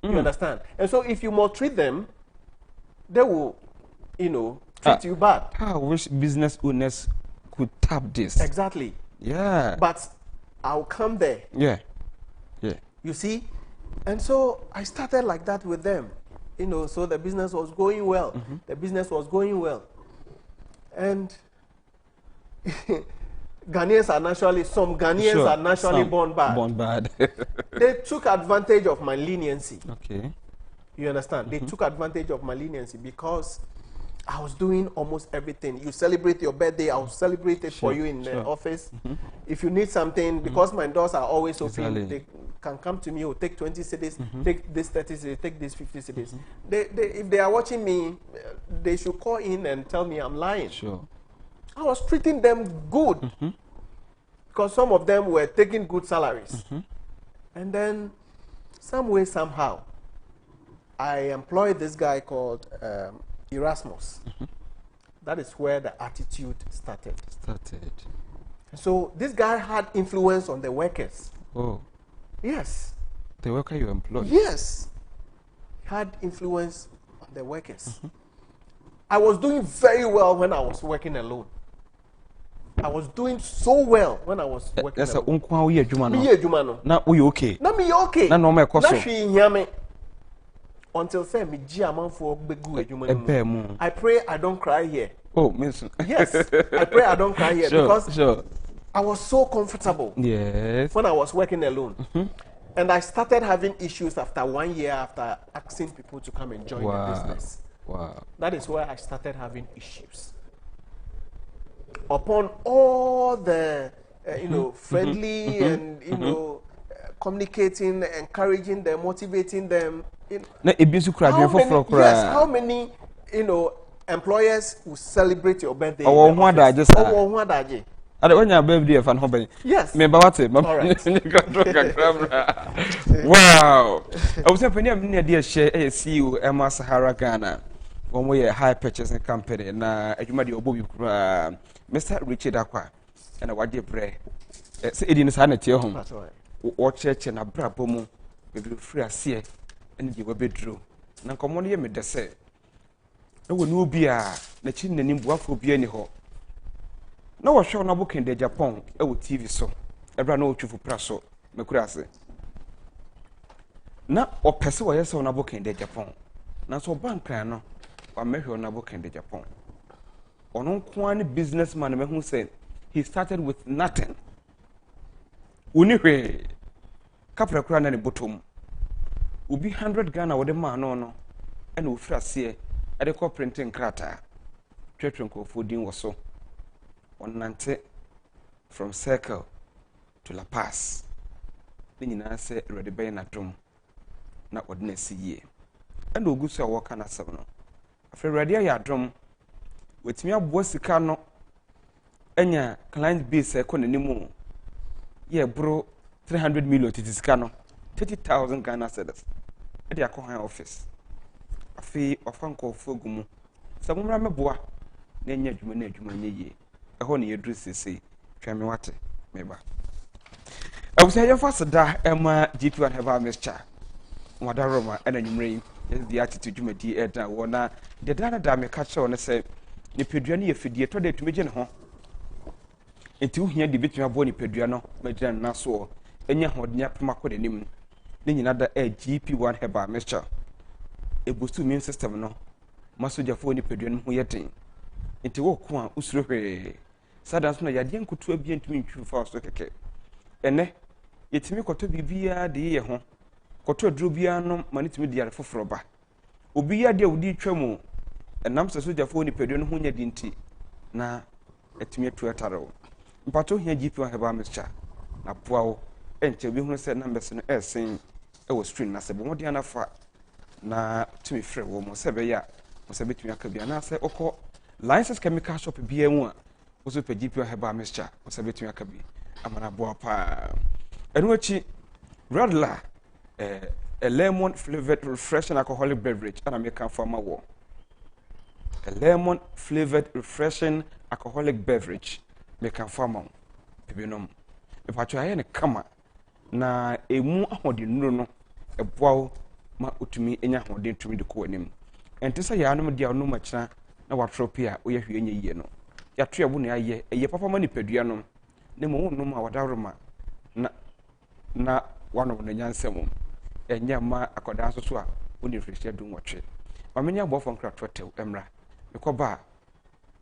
understand? And so if you maltreat them, they will, treat you bad. I wish business owners could tap this. Exactly. Yeah. But I'll come there. Yeah. Yeah. You see? And so I started like that with them. So the business was going well. The business was going well. And Ghanaians are naturally born bad. Born bad. They took advantage of my leniency. Okay. You understand? They took advantage of my leniency because I was doing almost everything. You celebrate your birthday, I'll celebrate it for you in the office. If you need something, because my doors are always open, they can come to me, or take 20 cedis, take this 30 cedis, take this 50 cedis. If they are watching me, they should call in and tell me I'm lying. Sure. I was treating them good because some of them were taking good salaries. And then, some way, somehow, I employed this guy called Erasmus. That is where the attitude started. So this guy had influence on the workers. Oh. Yes. The worker you employed? Yes. He had influence on the workers. I was doing very well when I was working alone. I was doing so well when I was working alone. Now, we okay? Now, me okay. Now, no, my question. Until say me for I pray I don't cry here. Oh, Miss. Yes, I pray I don't cry here because I was so comfortable. Yes. When I was working alone, and I started having issues after 1 year after asking people to come and join the business. Wow. That is where I started having issues. Upon all the friendly and communicating, encouraging them, motivating them. How many employers will celebrate your birthday? Yes. Me what? Wow. I was saying, "Penny, dear share CEO Emma Sahara Ghana. One way a high purchasing company. Na Ajumadi Obobi Mr. Richard Acquah and a wadi bread. Say it in his hand at your home. Or church and a brabomo. We will free a seat and you will be drew. Na common me the say. No one be a the chin and nimbuafu be any ho. No one show no book in the Agyapong, TV so. Every no chufu praso, me kurase. Na o pese wa yesa na book in the Agyapong. Na so bank no, wa mehwe na book in the Agyapong. Ono kwani businessman me hu say he started with nothing. Unihwe kapra kura na ne bottom. Ubi 100 Ghana wo de ma no and wo frase e de ko printing krata. Twetwen ko fodin wo so. On Nante from Circle to La Paz. Then you say ready by na drum. Na ordinary ye. And we go to work na seven. After ready ya drum with me abo sika no enya client base e ko nanimu. Ye bro 300 million titisika no 30,000 Ghana cedis. E dey akọ office. Afi ofanko fogumu. Samumra meboa na enya adwuma na ye. Ehon ye dru sisi twame wate meba I was saying for sada Emma GP1 have a mixture wada roma and anwumre is the attitude you made eda wona the dana me catch on say ni peduane ye fidie to de tumeje ne ho enti uhia de betuma bo ni pedua no medina na so enya hodnya pema ko de nim ni nyina da GP1 have a mixture e boost immune system no masoja fo ni peduane ho yeten enti wo ko a usuro hwe sadans na yade nkutu abia ntumi ntwu fa so keke ene yetimi koto bibia de ye ho koto aduro bia no manitimi de yare foforo ba obi ya de odi twam enam soja fo ni peduane ho nya dinti na etimi atu ataro mpato hia GP1 heba mixture na boawo enche bi hu se numbers no esen e wo screen na se bo modi anafa na tumi frɛ wo mo se be ya mo se betumi aka bia na se okɔ license chemical shop bia mu a wo so pe GP1 heba mixture mo se betumi aka bi amana boa pa enu achi Radler, a lemon flavored refreshing alcoholic beverage, and I make a farmer war. A lemon flavored refreshing alcoholic beverage, make a farmer. Pibinom. If I try any kama, na emu ahodi no a bow ma utumi enya hodin to me the co name. And to say anum dia no much na watropia, or ye ye no. Ya tria wuna ye, a ye papa money peduanum. Nemo no ma wadaruma na one of the yansem. And yama akoda so a woni refresh do watch. Mamenya bo from crack twatel emra. Mekoba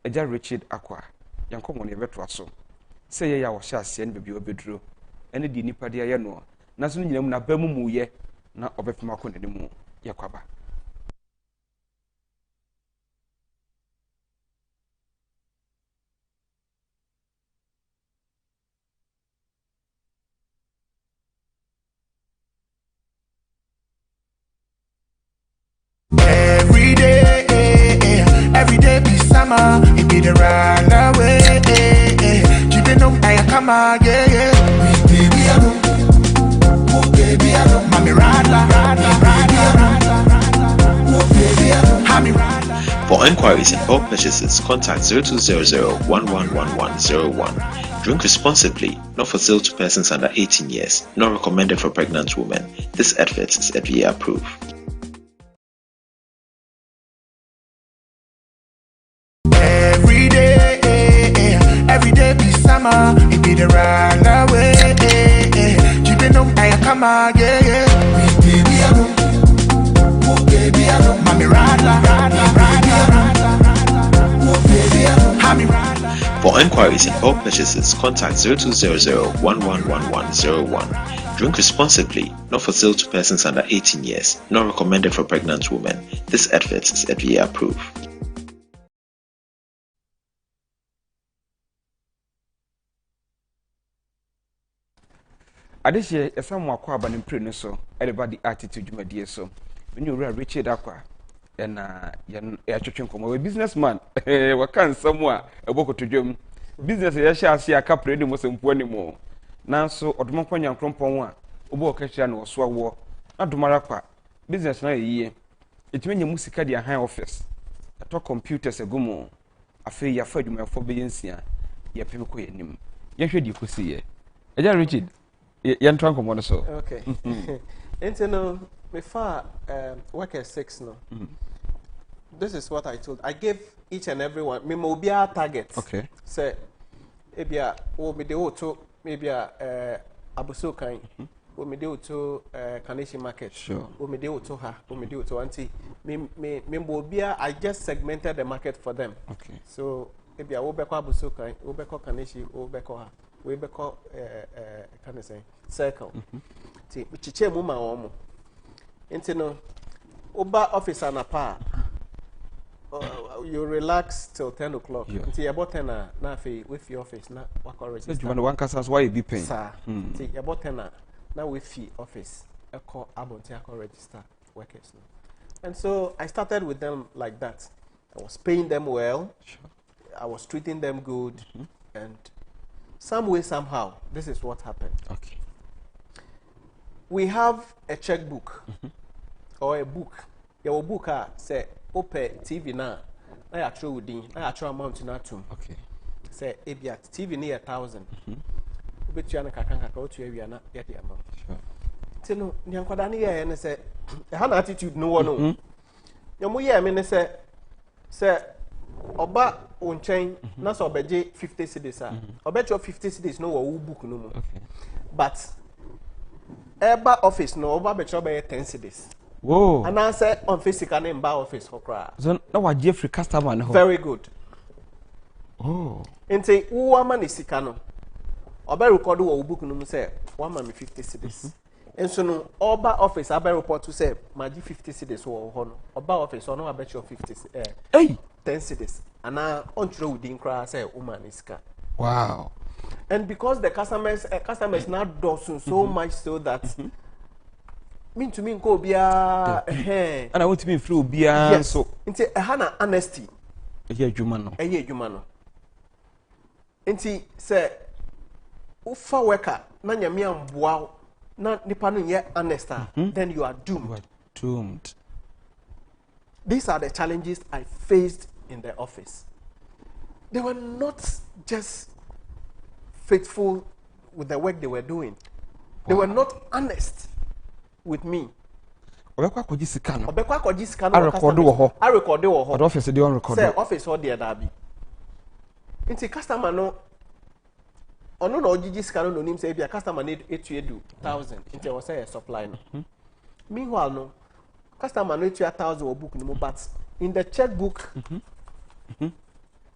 Eja Richard Acquah. Yanko mo ne beto aso. Say ya wo sha ase ne bebi obeduro. Ene di nipa de ye no. Na so nyinam na ba mu ye na obefema ko ne mu yakwaba. Every day be summer, it be the run away. Keeping on I come again. Baby, I know. Oh, baby, I know. Mommy, rada. For enquiries and bulk purchases, contact 0200-111101. Drink responsibly, not for sale to persons under 18 years, not recommended for pregnant women. This advert is FDA approved. Every day be summer, it be the run away. Keeping on I come again. Baby, I know. Oh, baby, I know. Mommy, rada. Oh, baby, I know. Mommy, rada. For enquiries and bulk purchases, contact 0200-111101. Drink responsibly, not for sale to persons under 18 years, not recommended for pregnant women. This advert is FDA approved. Adeshe esamu akwa aba ne mpre no so everybody attitude dwumadie so when you Richard Acquah na ya twetwe nkomo we businessman waka nsamu a ebokotodwam business ya sha ase aka pre ni mo sempo ni mo nanso odomo kwanya nkrompon a obo okachira na oso awo adomara kwa business na yiye etime musika dia high office to computers egumo afi ya fa dwuma fo be yensia ya pem ko yenim ya hwedi kosi ye Eja Richard Yantran komo so. Okay. Into me far work at 6 no. This is what I told. I gave each and every one me mobile target. Okay. Say ebia o me de oto maybe abuso kan o me de oto Kaneshi market. Sure. O me de oto ha, o me de oto anti me mobile I just segmented the market for them. Okay. So ebia o beko abuso kan, o beko Kaneshi, o beko ha. We be call can I say circle. See, chiche mu ma omo. Enti no oba officer na pa. You relax till 10 o'clock. Until about 10 na fe with your office na work register. So you want one customers why you be paying? Sir. Until about 10 na with office. I call abonti I register workers. And so I started with them like that. I was paying them well. Sure. I was treating them good and some way, somehow, this is what happened. Okay. We have a checkbook or a book. Your book say open TV now. I actually within. I actually amount na tum. Okay. Say ebia TV near 1,000. Ubet you na kakanga ka otu area na get the amount. Sure. Tino nyankwada ni ye na say e ha na attitude no one. Nyamu ye me ne say oba unchain na so obeje 50 cedis a obecho 50 cedis no wo book no mo Okay. but eba office no oba becho be 10 cedis Whoa. and I say on physical name ba office hokra So now what Jeffrey customer no. very good. Oh. Enti wo ama ne sika no oba record wo book no mo say one man me 50 cedis enso no oba office abe report to say maji 50 cedis wo ho no oba office no abecho 50 Hey. 10 cities and now on true within cry say woman is car. Wow. And because the customers now doing so much so that mean to me go be And I want to be through bia yes. so Into a hana honesty yeah juma a year humano into say ufa worker na nyame amboa na nipa no yɛ honest, then you are doomed. You are doomed. These are the challenges I faced in the office. They were not just faithful with the work they were doing. They were not honest with me. Obekwa koji sika no. Obekwa koji sika no. I record wo ho. I record wo ho. But office dey on record. Say office or there da bi. Inti customer no ono na ogigi sika no nim say bia customer need 8,000 inti was say supply no. Meanwhile no customer no 8,000 or book no, but in the checkbook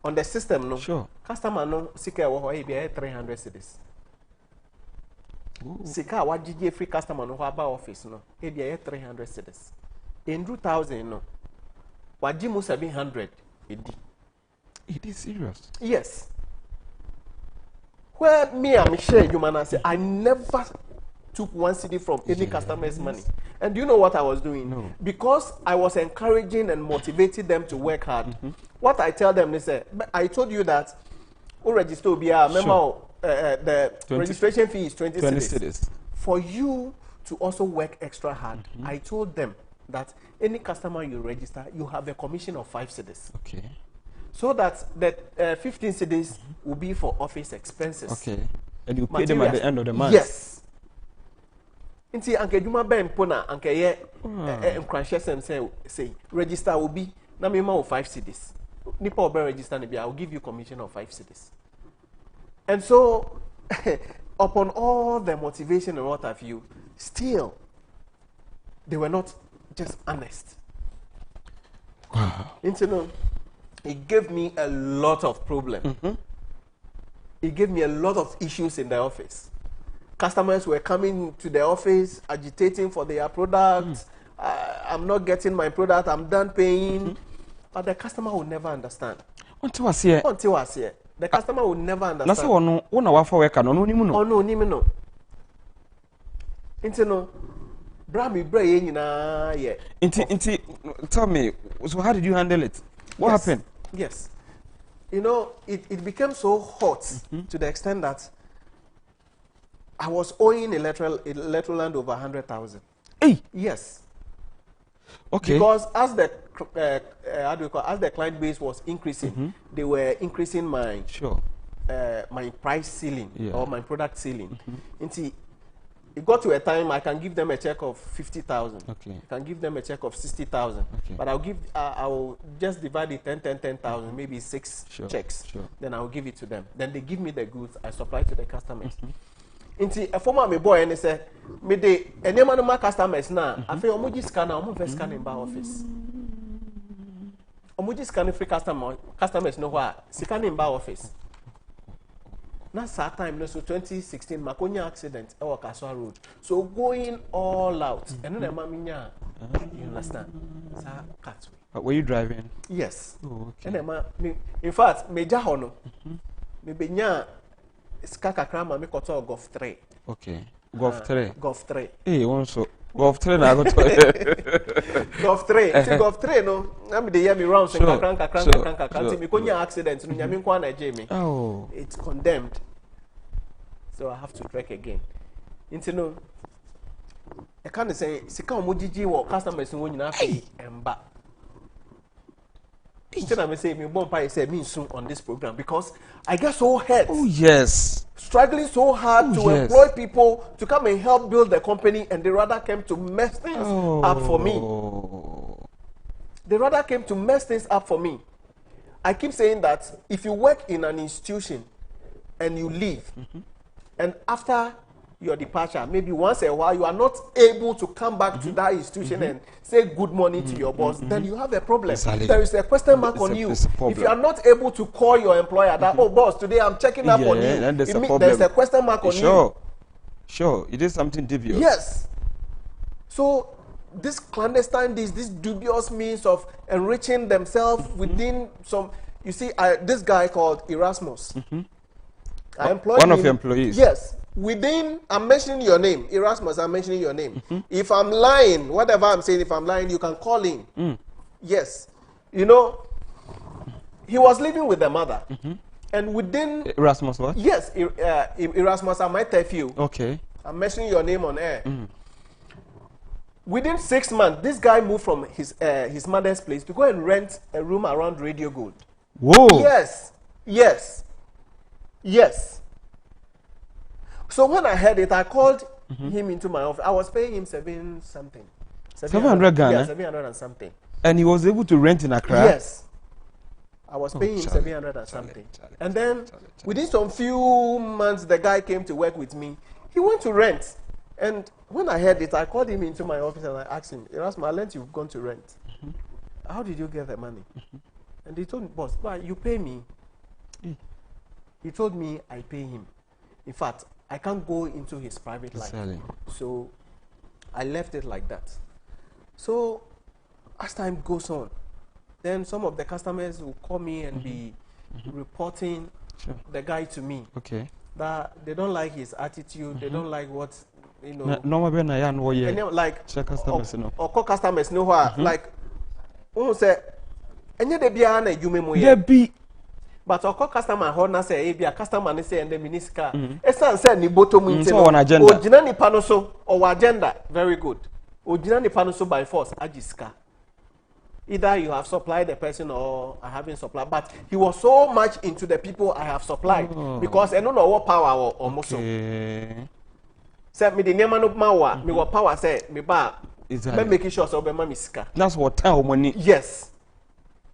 on the system no. Sure. Customer no sika wo ho e bia 300 cedis. Sika wajiji free customer no aba office no e bia 300 cedis. In 2,000 no waji mu 700 edi. It is serious. Yes. Where me and Michelle Jumana say I never took 1 cedi from any customer's money. And do you know what I was doing? No. Because I was encouraging and motivating them to work hard. What I tell them, they say, I told you that who register will be a member. The 20, registration fee is 20 cedis. For you to also work extra hard, I told them that any customer you register, you have a commission of 5 cedis. Okay. So that the 15 cedis will be for office expenses. Okay. And you pay them at the end of the month. Yes. Inti anke juma ben pona anke ye nkranhye say register will be na me ma 5 cedis. Nipa obe register ne bia I will give you commission of 5 cedis. And so upon all the motivation and what have you, still they were not just honest. Wow. You know, it gave me a lot of problems. It gave me a lot of issues in the office. Customers were coming to the office agitating for their product. I'm not getting my product. I'm done paying. But the customer will never understand. Until I see it. Until I see it. The customer will never understand. That's why no one our worker no ni mu no. Oh no, ni mu no. Inti no. Bra mi bra ye nyina ye. Inti tell me, so how did you handle it? What happened? Yes. You know, it became so hot to the extent that I was owing electoral land over 100,000. Hey. Yes. Okay. Because as the as the client base was increasing, they were increasing my my price ceiling or my product ceiling. It got to a time I can give them a check of 50,000. Okay. I can give them a check of 60,000. Okay. But I will just divide it 10,000, maybe 6 checks. Sure. Then I will give it to them. Then they give me the goods. I supply to the customers. Inti a former me boy and say me de enema no ma customers na afi omoji scanner omo first scan in bar office. Omoji scan free customers no wa scan in bar office. Na that time no so 2016 makonya accident e work Acquah road. So going all out. And no ma minya. You understand? Sa cat. Were you driving? Yes. Oh, okay. And in fact me ja ho no. Me benya Skaka krama me koto golf 3. Okay. Golf 3. Golf 3. Hey, one so golf 3 na go to. Golf 3. See golf 3 no. Na me dey hear me round say kakran. Me konya accident no nyame kwa na me. Oh. It's condemned. So I have to trek again. Into no. I can't say sika omojiji wo customers no nyina fi emba. Instead of me say me bomb pie say me soon on this program because I get so hurt. Oh yes. Struggling so hard to employ people to come and help build the company, and they rather came to mess things up for me. They rather came to mess things up for me. I keep saying that if you work in an institution and you leave, and after your departure, maybe once a while, you are not able to come back to that institution and say good morning to your boss, then you have a problem. Exactly. There is a question mark on you. If you are not able to call your employer that, oh boss, today I'm checking up on you, there's a question mark on you. Sure, it is something dubious. Yes. So this clandestine, this dubious means of enriching themselves within some, you see, this guy called Erasmus. I employed one him, of your employees. Yes. Within, I'm mentioning your name, Erasmus, I'm mentioning your name. If I'm lying, whatever I'm saying, if I'm lying, you can call in. Yes. You know, he was living with the mother. And within... Erasmus what? Yes, Erasmus, I might tell you. Okay. I'm mentioning your name on air. Within 6 months, this guy moved from his mother's place to go and rent a room around Radio Gold. Whoa. Yes. So when I heard it, I called him into my office. I was paying him 700 Ghana? Yeah, 700 and something. And he was able to rent in Accra? Yes. I was paying him 700 and something. And then within some few months, the guy came to work with me. He went to rent. And when I heard it, I called him into my office and I asked him, Erasmus, I learned you've gone to rent. How did you get the money? And he told me, boss, why you pay me? He told me I pay him. In fact, I can't go into his private life. So I left it like that. So as time goes on, then some of the customers will call me and be reporting the guy to me. Okay. That they don't like his attitude, they don't like what, you know. Like customers or call customers know what like who say any de bia na adwuma mu ye. But our customer ho say e bia customer say and the minister esan say ni bottom o gina nipa no so or agenda very good. O gina nipa no so by force agiska. Either you have supplied the person or I haven't supplied. But he was so much into the people I have supplied because I don't know what power or muscle. Say me the name no mawa me what power say me ba me making sure so be ma miska. That's what time money. Yes.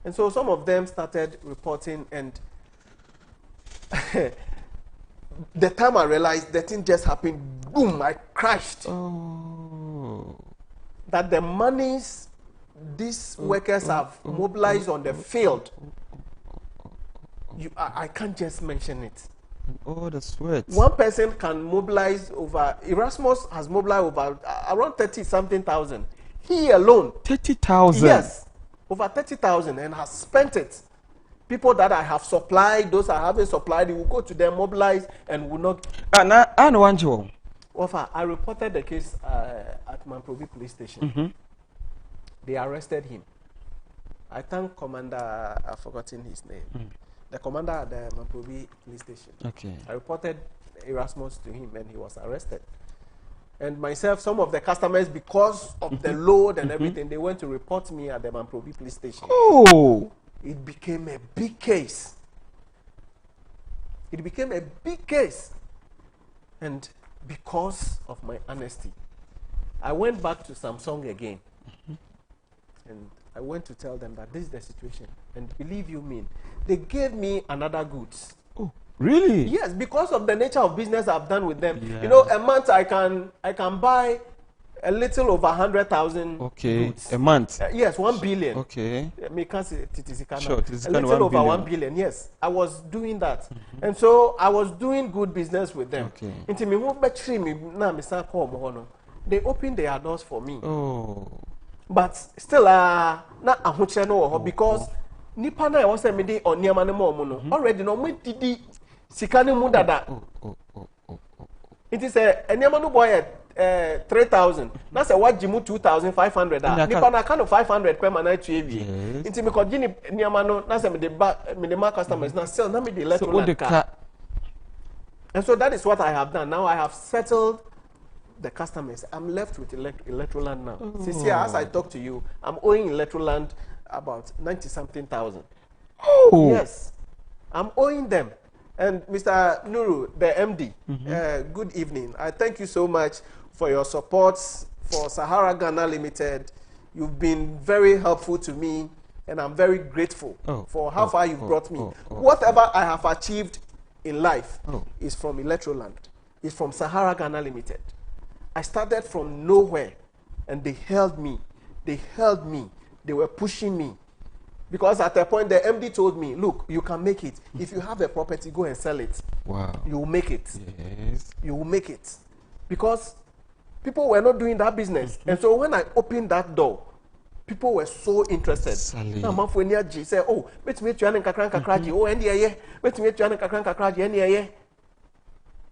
And so some of them started reporting, and the time I realized the thing just happened, boom, I crashed. That the monies these workers have mobilized on the field, I can't just mention it. The sweat. One person can mobilize over, Erasmus has mobilized over around 30-something thousand. He alone. 30,000? Yes. Over 30,000 and has spent it. People that I have supplied, those I haven't supplied, you will go to them, mobilize, and will not. I know one. I reported the case at Mamprobi police station. They arrested him. I thank Commander, I've forgotten his name. The commander at the Mamprobi police station. Okay. I reported Erasmus to him and he was arrested. And myself, some of the customers, because of the load and everything, they went to report me at the Mamprobi police station. Oh! It became a big case. It became a big case. And because of my honesty, I went back to Samsung again. And I went to tell them that this is the situation. And believe you me, they gave me another goods. Oh, really? Yes, because of the nature of business I've done with them. Yeah. You know, a month I can buy a little over 100,000 goods. A month? Yes, 1 billion. Okay. Sure, a little over 1 billion, yes. I was doing that. And so I was doing good business with them. Okay. They opened their doors for me. Oh. But still, not a no because nipa na was a midi or near manemo already no me didi sikani mudada. It is a near boy 3,000. That's a what jimu 2,500. Nipa na kind of 500 per man to evi. Into me called near mano. That's a minima customers now still na me the electronic. And so that is what I have done. Now I have settled the customers. I'm left with Electroland now. Since here, as I talk to you, I'm owing Electroland about 90-something thousand. Oh! Yes. I'm owing them. And Mr. Nuru, the MD, good evening. I thank you so much for your support for Sahara Ghana Limited. You've been very helpful to me, and I'm very grateful for how far you've brought me. Whatever I have achieved in life is from Electroland. It's from Sahara Ghana Limited. I started from nowhere, and they held me. They held me. They were pushing me. Because at a point, the MD told me, look, you can make it. If you have a property, go and sell it. Wow. You will make it. Yes. You will make it. Because people were not doing that business. And so when I opened that door, people were so interested. Now, Manfuenia said, oh, let's meet you and Kakraji. Oh, and yeah, let's meet you and Kakraji, and yeah.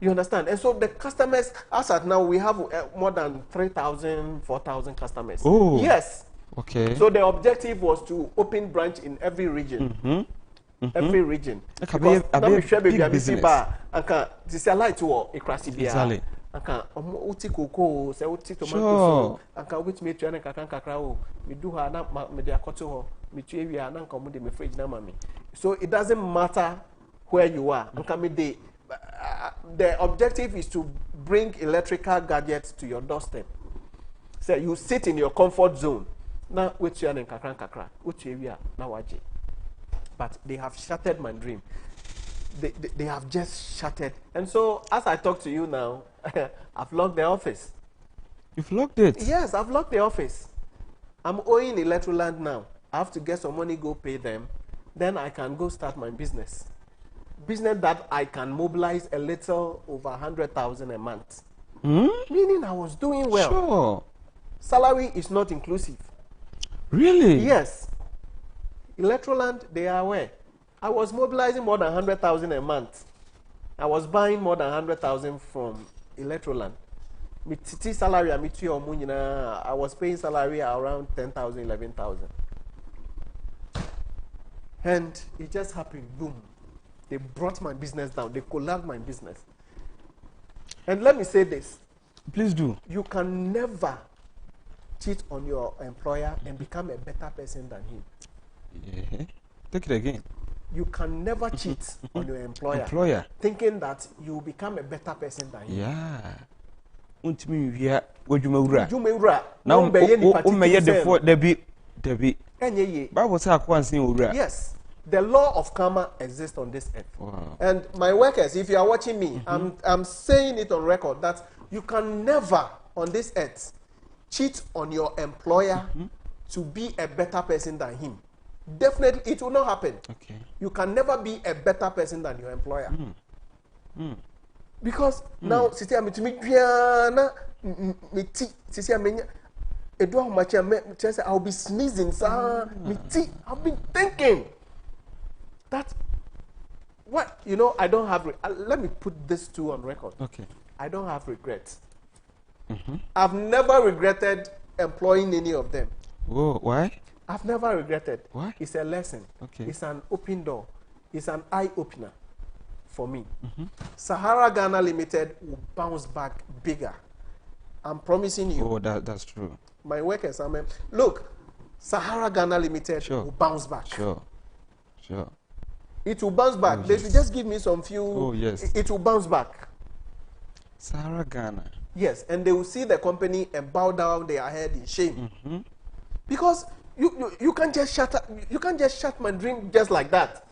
You understand? And so the customers, as at now, we have more than 3,000, 4,000 customers. Oh. Yes. Okay. So the objective was to open branch in every region. Every region. Because now we share baby business. This is a light to Acquah. anka uti koko se uti tomato anka ubit me tuane kakra o me do ha na me de akoto ho me tu ewia na anka mo de me fridge na mami. So it doesn't matter where you are. Anka me de the objective is to bring electrical gadgets to your doorstep. So you sit in your comfort zone. Na wetu ya kakra utu ewia na waje. But they have shattered my dream. They have just shattered. And so as I talk to you now, I've locked the office. You've locked it? Yes, I've locked the office. I'm owing Electroland now. I have to get some money, go pay them. Then I can go start my business. Business that I can mobilize a little over 100,000 a month. Meaning I was doing well. Sure. Salary is not inclusive. Really? Yes. Electroland, they are aware. I was mobilizing more than 100,000 a month. I was buying more than 100,000 from Electroland. Salary, I was paying salary around 10,000, 11,000. And it just happened, boom. They brought my business down. They collapsed my business. And let me say this. Please do. You can never cheat on your employer and become a better person than him. Yeah. Take it again. You can never cheat on your employer thinking that you will become a better person than him. Yeah. Now, yes, the law of karma exists on this earth. Wow. And my workers, if you are watching me, I'm saying it on record that you can never on this earth cheat on your employer to be a better person than him. Definitely, it will not happen. Okay. You can never be a better person than your employer. Because now, I'll be sneezing. I've been thinking that what I don't have. Let me put this too on record. Okay. I don't have regrets. I've never regretted employing any of them. Oh, why? I've never regretted. Why? It's a lesson. Okay. It's an open door. It's an eye opener for me. Sahara Ghana Limited will bounce back bigger. I'm promising you. Oh, that's true. My workers, look, Sahara Ghana Limited will bounce back. Sure. It will bounce back. They should just give me some few. Oh, yes. It will bounce back. Sahara Ghana. Yes, and they will see the company and bow down their head in shame. Because you can't just shut my dream just like that.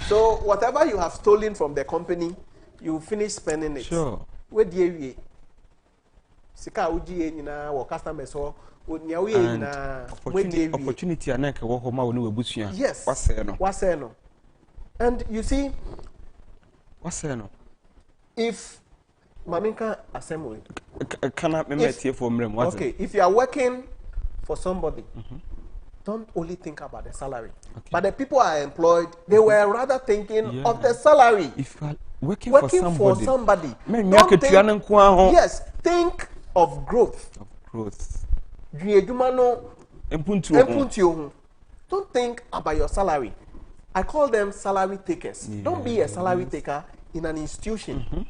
So whatever you have stolen from the company, you finish spending it. Sure. Where do you Sika uji na wo customers so opportunity anaka wo ho ma wo ne wabusua. Yes. Wase no. And you see, what's no? If Maminka assembly, okay, if you are working for somebody, don't only think about the salary. Okay. But the people are employed, they were rather thinking of the salary. If you are working for somebody, yes, think of growth. Don't think about your salary. I call them salary takers. Yeah. Don't be a salary taker in an institution.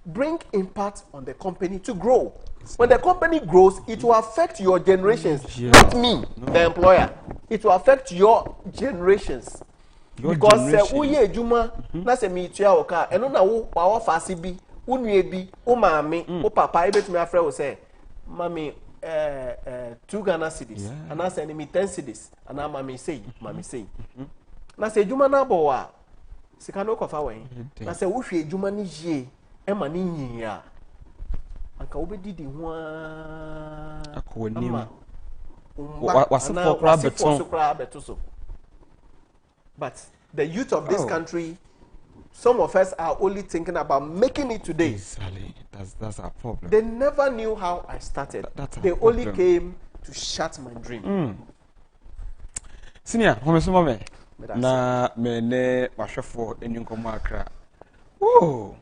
Bring impact on the company to grow. When the company grows, it will affect your generations, not me, the employer. It will affect your generations. Because uye juma na se mi tua oka eno na wo wa fasi bi unue bi o maame o papa ebetumi afre wo say mami 2 Ghana cedis and I say me 10 cedis and I mami say na se juma na bo wa sika no kofa wen na se wo hwe juma ni yie e ma ni nyia anka obedidi ho akwanim wasefo kra beton. But the youth of this country, some of us are only thinking about making it today. Exactly. That's our problem. They never knew how I started. They only came to shut my dream. Senior, homesomame. Na mene wahwefo enunkomo akra. Oh.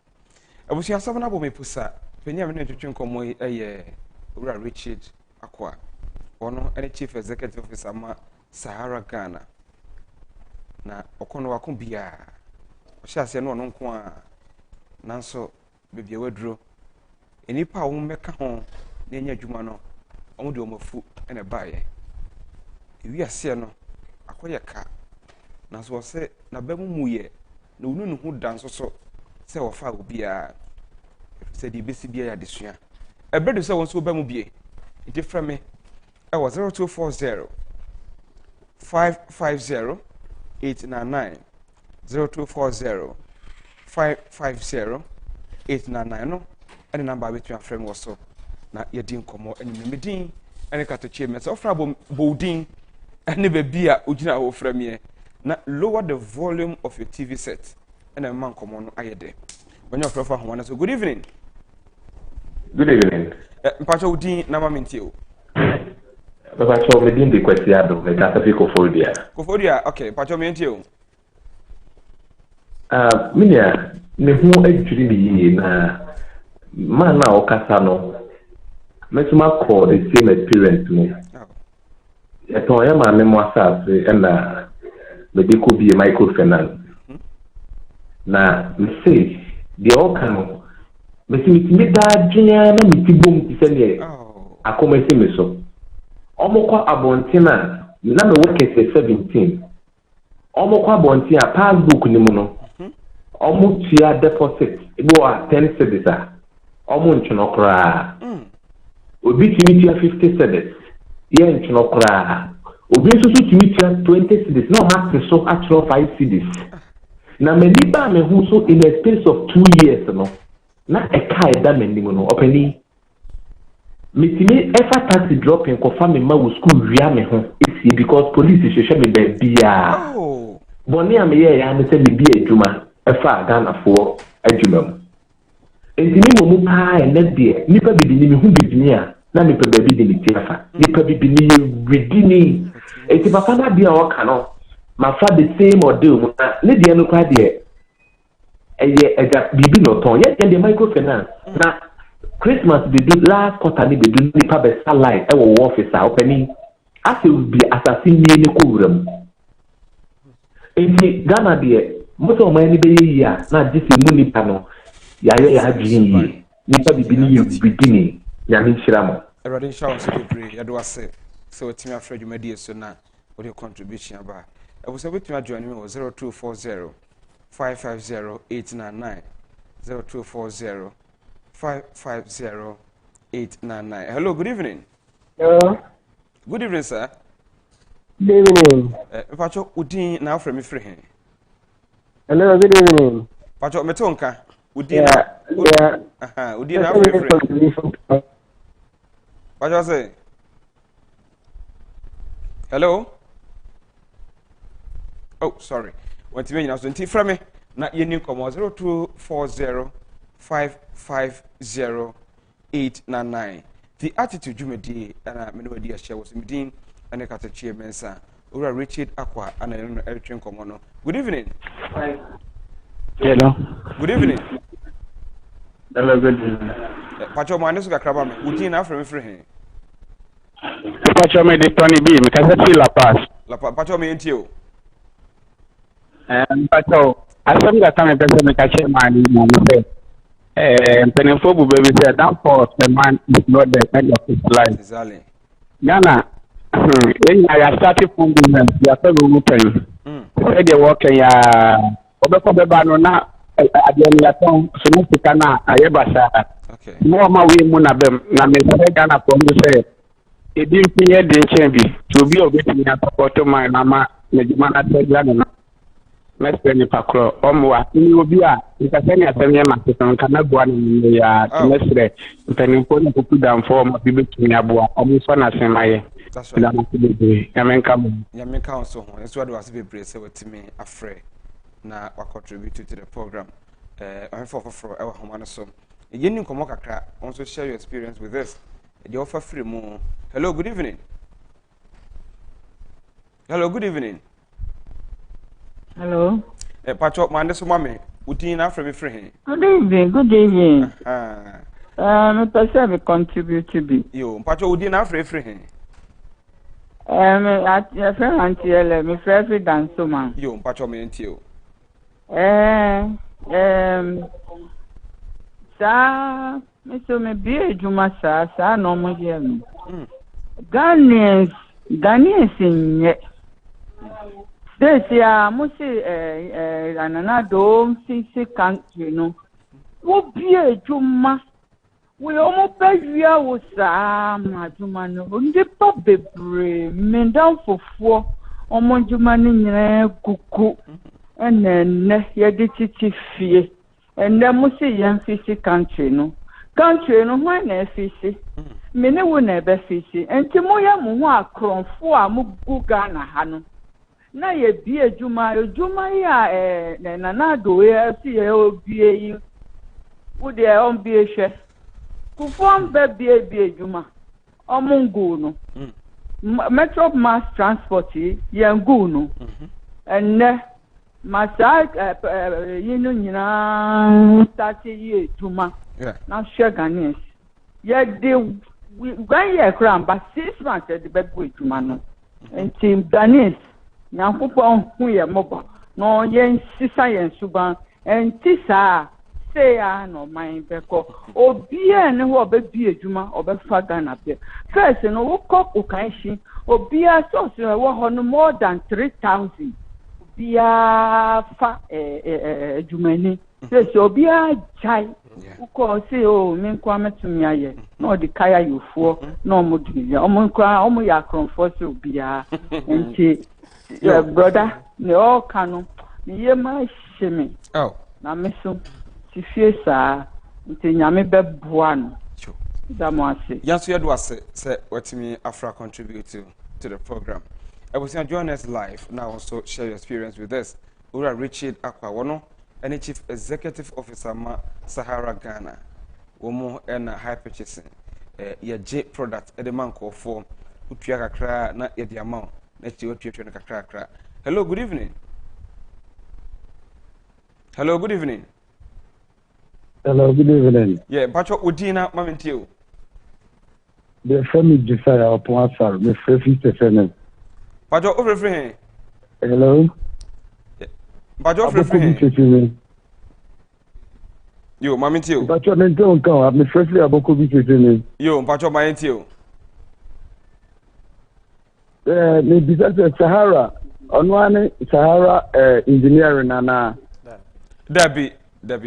Abusia sabana bo mepusa. Penya me netwetwe nkomo eye Ura Richard Acquah. Ono ene chief executive officer ma Sahara Ghana. Na okono wako bia ɔhyɛ no ɔno nko a nanso baabi a waduro enipa a wɔn mɛka ho na enye adwuma no wɔn de wɔn afu na ɛbaeɛ ewi aseɛ no akɔyɛ ka nanso wɔsɛ n'abamu mu yɛ na onu ne ho da nso so sɛ wɔfa obiara sɛ de ebesi bia yɛ adesua ɛbɛrɛ de sɛ wɔn nso ba mu bie nti fra me ɛwɔ 0240 550 899 0240 550 899 no ɛne number between afrɛ me wɔ so na yɛdi nkɔmmɔ ɛne medin ɛne katokyie mɛ sɛ ɔfra bɔwdin ɛne baabi a ogyina hɔ frɛ meɛ na lower the volume of your TV set ɛna mma nkɔmmɔ no ayɛ dɛ wɔnyɛ ɔfrɛ fa ho so good evening. Good evening. Mpacho udin na mama ntie o. Mpacho me din de Akufo-addo, me kasa fi Kofodia. Kofodia, okay, mpacho me ntie o. Minia ne ho adwiri ni yie na man na okasa no. Me tuma call the same experience me. Eton ya ma me mo asase na me de ko bi microfinance. Na me say the all kan me da dwenya na me tibom ti se ne akomesi me so omokwa abontina na me work at 17 omokwa abontina passbook ni mu no omutia deposit ebo a 10 cedis a omu nchono kra obi timitia 50 cedis ye nchono kra obi nso timitia 20 cedis na o ma so actual 5 cedis na me liba me hu so in a space of 2 years no na eka eda mendimu no openi mitimi efa taxi dropping ko fa me ma wo school wia me ho esi because police hwehwe me ba bia boni am ye ya ne se me bia adwuma efa Ghana fo adwuma mu entimi mo mu pa e na de nipa bibini me hu bibini a na me pa baby de ni tiafa nipa bibini redini eti papa na bia o ka no ma fa the same order mu na ne de no kwa de ega bibi no ton yet the microfinance na Christmas be do last quarter ni be do nipa be salary e wo officer openi ase bi assassin ni ne ko wuram enti Ghana de mo so man ni be yi a na disi mu nipa no ya adwin nipa bibi ni beginning ya mi hira mo erode show so bebre ya do ase so timi afra dwumadi so na wo de contribution aba e wo so betimi adjoin me 0240 550 899 0240 550 899. Hello, good evening. Hello. Good evening, sir. Good evening. Pacho Udin now from me free. Hello, good evening. Pacho Metonka. Udin. Yeah. Udin now from me free. Pacho say. Hello. Oh, sorry. What you mean now? So, from me. Na yeni komo 0240 550 899. The attitude jumedi and menodi a share was meeting and a catachie mensa. Ura Richard Acquah and I don't know everything common. Good evening. Hello. Good evening. Hello, good evening. Pacho Manuska Crabam, Udin after me free. Pacho me de Tony B, because I feel La Paz. La Pacho me into you. Pacho. Asem that time person make a share money no say penefo bu baby say that for the man is not the end of his life. Exactly. Ghana when I started from business ya so go pay. Say the work ya obeko beba no na adian ya ton so no sika na ayebasa. Okay. Mo ma we mu na bem na me say Ghana for me say e din pinye de chambi to be obetimi na support my mama me na Ghana. Let's spend a pakro. Ni obi a nkase ni asem ye ma sesan kana boa ni ya mesre mpanimpo ni kuku dan for ma bibe tumi aboa so na semaye. That's right. Yamenka so ho eso do asibe brese wetimi afre na wa contribute to the program. For e wa homa no so. Yeni nkomo kakra also share your experience with this. The offer free mo. Hello, good evening. Hello, good evening. Hello. Pacho, my name is Mami. Udin after me free. Good evening. Good evening. Me contribute to be. Yo, Pacho Udin after free. At your friend Auntie, me free dance man. Yo, Pacho me into you. Sa me so me be adwuma sa no mo ye no. Ghanaians nye. This ya mo si anana do si country no. Wo be adwuma. We almost beria wo sa ma adwuma no. Ndi pa bebre me down for four. Omo adwuma ni nyina kuku. Ene ye di titi fie. And then we see young fishy country no when na fishy me ne wo na be fishy enti mo ya mo ho akronfo a mo guga na ha no na ye bi adwuma ya na do ye si ye obie yi wo de on bi ehwe ku fon be bi adwuma omungu no metro mass transport ye ngu no enne Masa yinu nyina start ye juma na hwe Ghanaians ye de gwan ye kram ba 6 months de be bu juma no enti Ghanaians nyankopon hu ye mobo no ye sisa ye suban enti sa say no man beko obi ne ho be bi juma obe fa Ghana be first no wo kok ukanshi obi a so wo ho no more than 3,000 Bia fa jumani so bia chai uko se o me kwa metumi aye na the kaya yofo na omoduni omo ya kronfo se bia nti brother ne o kanu ne ye ma sheme na meso ti fie sa nti nyame beboa no da mo ase yanso yedo ase se watimi afra contribute to the program. I was going to join us live now, also share your experience with us. We are Richard Acquah, and Chief Executive Officer ma Sahara Ghana. Womo and high purchasing. Your J product at the man called for Upia Kakra, not yet the amount. Let's see what you're trying to crack. Hello, good evening. Hello, good evening. Hello, good evening. Yeah, Pacho Udina Mamintio. The family desire upon us, the free defendant. Pacho over. Hello. Pacho over. Yo, Mamintio. Pacho don't come. I'm freshly about to Yo, Pacho Mamintio. Maybe that's Sahara. On one Sahara engineering and Debbie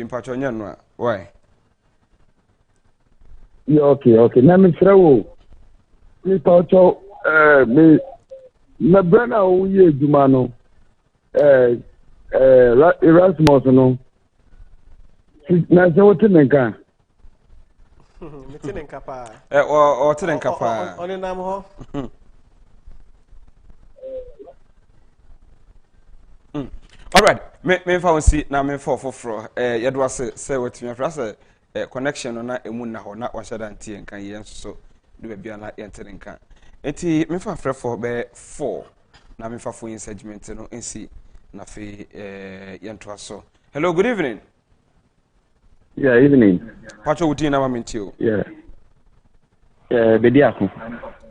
Pacho Nyanwa. Why? Yeah, okay. Now me throw. Me Pacho me. My brother who ye Jumano Erasmus no na se wote nenka Metinenka pa o tenenka pa onenam ho all right me fa won na me for yedo se wetimi afra se connection no na emu na ho na wa shada ntie nkan ye so de bia na ye tenenka enti me fa afra for be 4 na me fa for in segment no ensi na fe ye nto aso. Hello, good evening. Yeah, evening. Pacho uti na mamintio. Yeah. Bediako.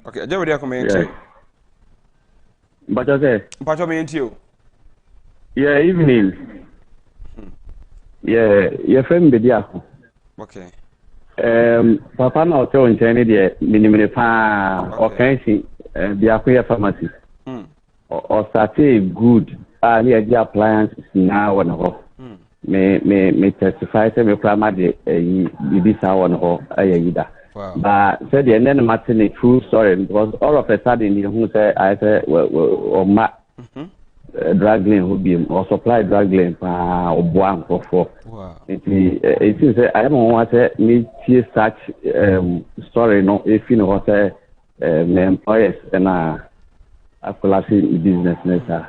Okay, aje bediako me ntio. Pacho me ntio. Yeah, evening. Yeah, friend Bediako. Okay. Papa na hotel nchene de minimum pa okansi Biako pharmacy. Or starte good near the appliances now on ho. Me testify say me plama de this hour on ho ayida. But said the end matter a true story because all of a sudden you who say I say or ma drug lane would be or supply drug lane or buang for. It is I don't want to me see such story no if you know what say me employers and Acquah business nessa.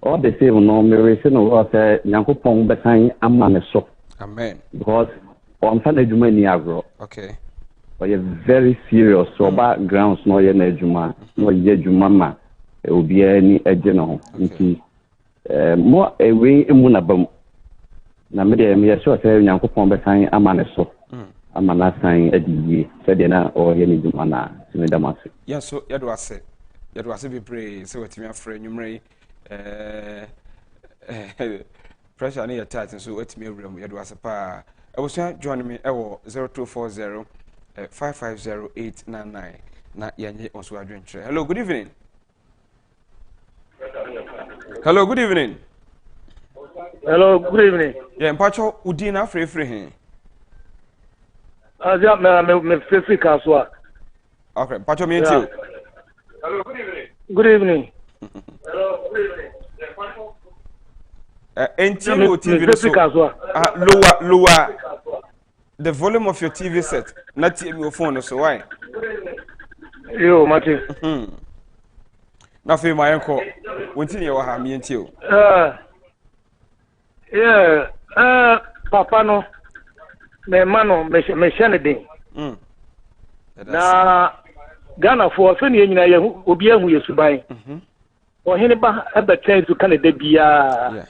All the same no me reason what say Yankopong besan amane so. Amen. Because on fan ejuma ni agro. Okay. But you're very serious so backgrounds no ye na ejuma no ye ejuma ma e obi ani eje no nti mo ewe emu na bam na me de me so say Yankopong besan amane so. Amana san ediye said na o ye ni ejuma na me da mase. Yeah, so yado ase be pray so wetimi afre nwumre pressure near tight so let me room you was a pa I was join me 0240 550 na yanye on so adventure. Hello, good evening. Hello, good evening. Hello, good evening. Yeah, mpacho udina free here. Me free kaswa. Okay, mpacho me too. Hello, good evening. Good evening. Hello, good evening. TV so lower the volume of your TV set. Not your phone so why? Yo, Mati. Na fe my uncle. Won't you ha me ntio? Yeah. Papa no. Me mano me shane den. Na Ghana for so ne nyina ye obi ahu yesuban. Ohene ba abetwen to Canada bia. Yeah.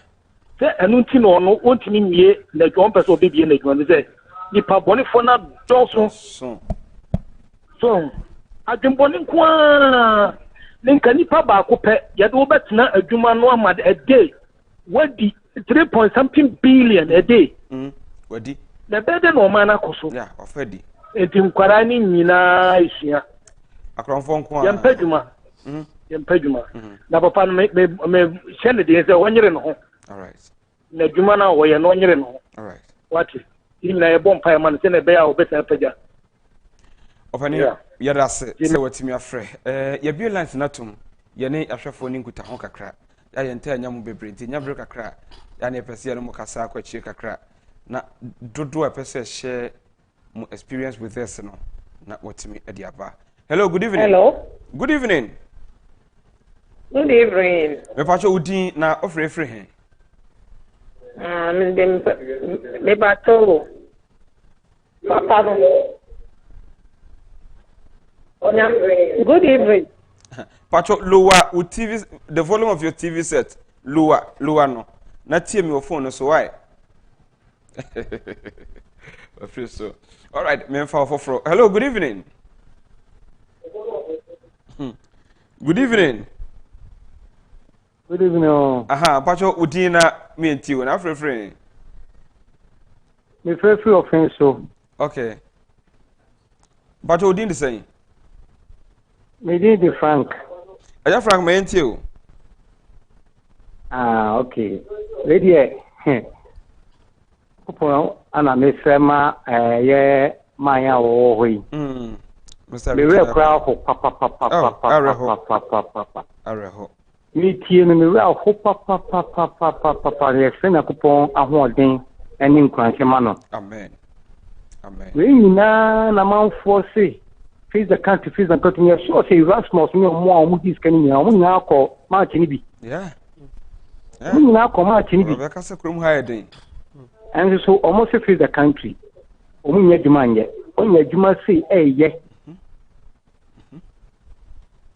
Se enu nti no no ontimi mie na dwon pese obebie na dwon se nipa boni fo na doso. So adwumboni kwa ninka nipa ba ko pe ye do betena adwuma no amad a day wadi 3.something billion a day. Wadi na bede no ma na koso. Yeah, ofedi. Enti nkwara ni nyina isua. Akronfo nko a. Yempadwuma. Na papa no me shene de se wonyere no ho. All right. Na dwuma na wo ye no wonyere no ho. All right. What? Ina ye bom pa man se na be ya obeta paja. Ofani yada se watimi afre. Ye bi lines natum ye ne ahwefo ni nkuta ho kakra. Ya ye nta nya mo bebre nti nya bre kakra. Ya ne pese ye no mo kasa akwachi kakra. Na dodo apese share mo experience with this no. Na watimi adiaba. Hello, good evening. Hello. Good evening. Good evening. Me pacho udin na ofre he. Me bato. Papa no. Good evening. Pacho lower u TV, the volume of your TV set lower no. Na tie me your phone so why? So. All right, me for. Hello, good evening. Good evening. Good evening. Aha, pacho udina me and you na free. Me free offense so. Okay. Pacho udin the same. Me did the Frank. Aja Frank me and you. Okay. Ready. Kupo ana me sema ye maya wo hoi. Mr. Me re kra ho papa. Areho. Me tie no me re ho papa ye sena kupo ahoden ani nkwanche ma no. Amen. We nyina na manfo se face the country me so say Rasmus me mo dis kan ni mo nya akọ match ni bi. Yeah. Mo nya akọ match ni bi. Be ka se krom ha eden. And so almost face the country. Omo nya djuma nye. Onya djuma say ye.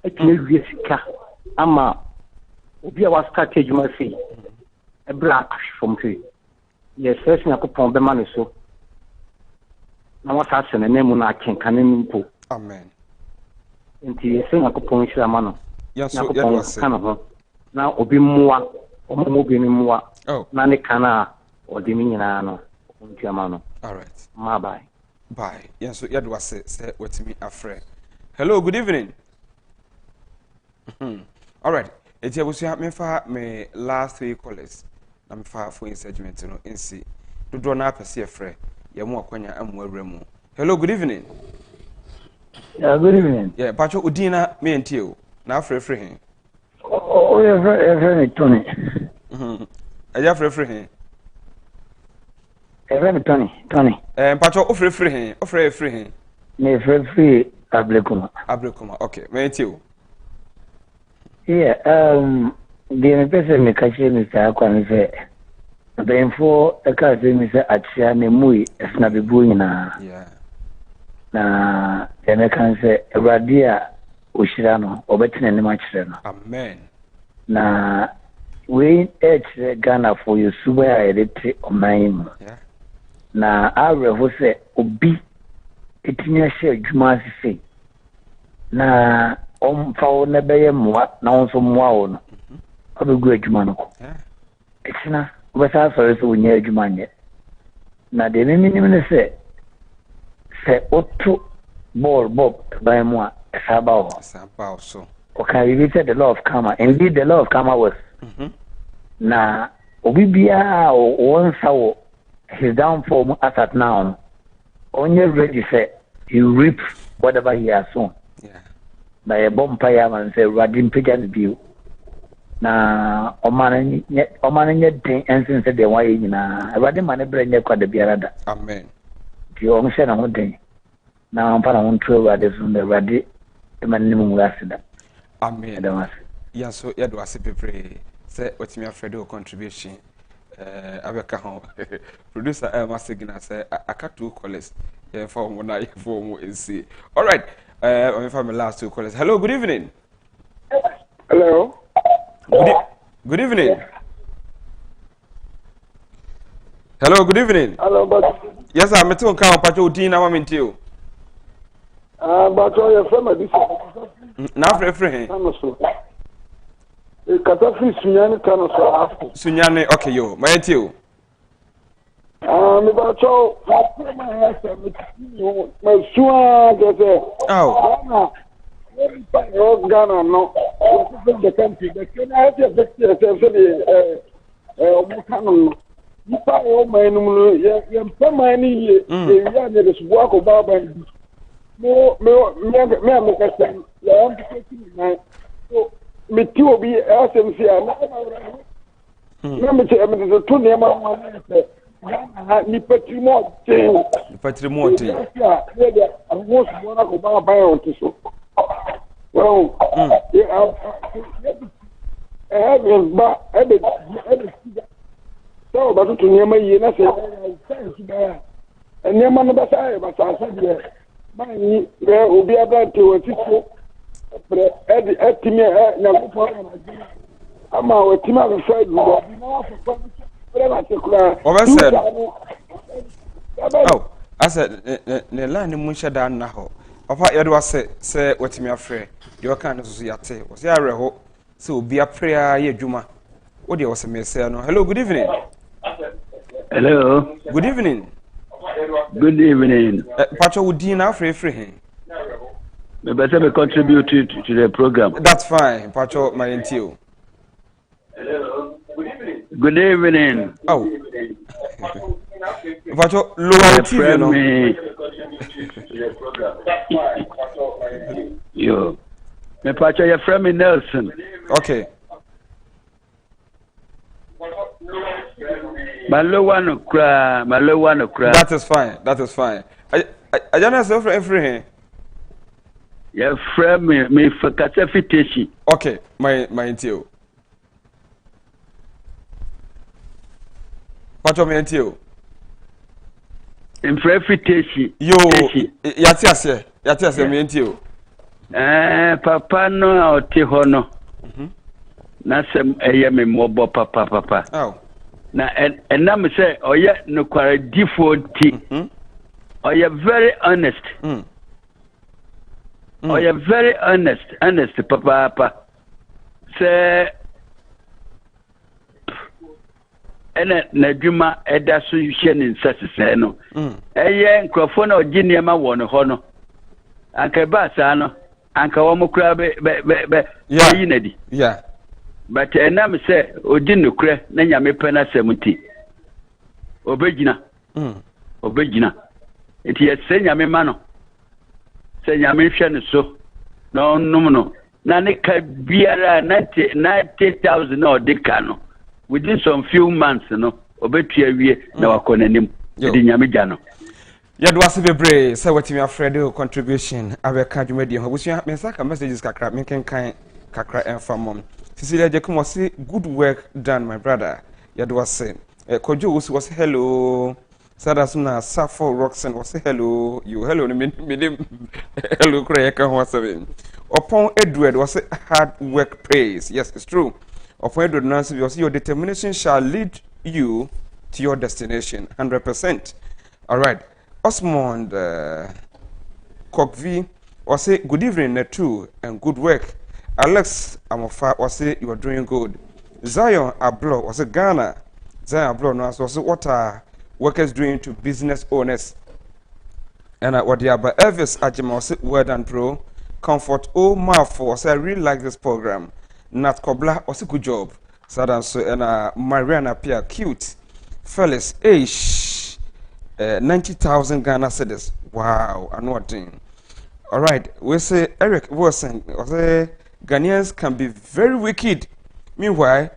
Ekene wie sika ama obi a was start djuma say e black from tree. Yes, first na ko pon be ma no so. Na wata asene na mu na kenkane mpo. Amen. Nti ese na ko pon hira ma no. Ya so ya do ase. Na obi mmoa, omo bi ni mmoa. Na ne kana odi mi nyina no. Nti ama no. All right. Bye. Bye. Ya so ya do ase say watimi afre. Hello, good evening. All right. Eti abusia me fa me last 3 callers. Na me fa for segment no nsi. Dodo na apese afre. Ye mu akwanya amu awremu. Hello, good evening. Yeah, good evening. Yeah, pacho udina me ntio. Na afre he. Oh, yeah, Tony. Aja afre he. Tony. Pacho ofre he. Ofre he. Me free Abrekuma. Okay, me ntio. Yeah, the person me catch Mr. Acquah say Benfo a car say Mr. Achia me mui na bibu nyina. Yeah. Na the can say Radia Ushirano obetina ne machire no. Amen. Na we Ghana for you suba edit oman. Yeah. Na areho say obi etinya share dwuma sisi. Na fawo na beye mwa na onso mwa wo no. Abegu adwuma no ko. Yeah. Etina wobɛsa sɔre sɛ wonya adwuma nyɛ na deɛ memenim ne sɛ woto ball bob ban mu a ɛsa ba hɔ so okay we said the law of karma indeed the law of karma was na obi biara won sawo his downfall as at now only ready say he reap whatever he has sown na ye bompa ya man say radin pejan view na omane nye den ensin say de wa yi nyina radin man bre nye kwada biara da amen ti o mse na ho den na ampa na ho ntro radin so na radin man ni mu asida amen ya so ya do ase pepre say otimi afredo contribution abeka ho producer Masigina say aka 2 callers yeah for mo na for mo nc all right on for my last 2 callers. Hello, good evening. Hello. Good evening. Hello, good evening. Hello, but yes, I'm to come pacho din na minti o. But your friend this. Na friend. Kata free sunyane kano so afu. Sunyane okay yo, my enti o. Me ba cho ma ya se me suwa gese. Oh. Ghana no. The country the Kenya has a omukano. Nipa o manum no ye mpama ni ye ya ne de suwa ko baba ndi. Me kasa ya mpeke ni so me ti obi asem si a na me che me de to ne ma wa se ni patrimo ten ya de arwo so na ko baba ya onto so well so ba to ne ma yi na se sense ba ne ma no ba sa ba sa de ba ni obi abante wa tito pre etimi na ko fo na ama o tima ko fa du do na fo pre na se kula o be said oh asa ne line mu sheda na ho papa yedo ase se wetimi afre de o kan so yate o se areho se obi apre a ye adwuma o de o se me se no hello good evening hello good evening Pacho Udin afre he me better be contribute to the program. That's fine. Pacho my NTO. Hello. Good evening. Oh. Pacho lower TV no. Yo. Me Pacho your friend me Nelson. Okay. Malo kra. That is fine. I don't know every here. Your friend me for Katafiteshi. Okay, my NTO. What of my NTO? In Frefiteshi. Yo, Yatiase, my NTO. Papa no or Tihono. Nasem ayame mobo papa. Oh. Na and na me say oye no kware default oye very honest. Oye very honest papa. Say ene na dwuma eda so hye ne nsase no. Eye nkrofo na ogi niema wo no ho no. Anka ba sa no. Anka wo mokura be yi nadi. Yeah. But enam say odi nukre na nyame pena semuti obegina eti yese nyame ma no se nyame hwe ne so no num no na ne ka biara 90,000 na odika no within some few months no obetua wie na wakonanim edi nyame gya no yado ase bebre say wetimi afredo contribution abeka dwumadi ho busua mensaka messages kakra menkenkan kakra enfamom Cecilia Jacob was say good work done, my brother. Yadu was saying, Kojo was hello. Sadasuna Safo Roxen was hello. You hello, hello, Krayaka was saying. Upon Edward was hard work praise. Yes, it's true. Upon Edward Nancy was your determination shall lead you to your destination 100%. All right. Osmond Kokvi was say good evening, too, and good work. Alex Amofa was say you are doing good. Zion Ablo was a Ghana. Zion Bro no so what are workers doing to business owners? And what they are by Elvis Agyapong word and pro comfort oh my force. I really like this program. Nat Kobla also good job. So and Mariana Pia cute. Fellas, 90,000 Ghana cedis. Wow, I know what thing. All right, we say Eric Wilson. We say Ghanaians can be very wicked. Meanwhile,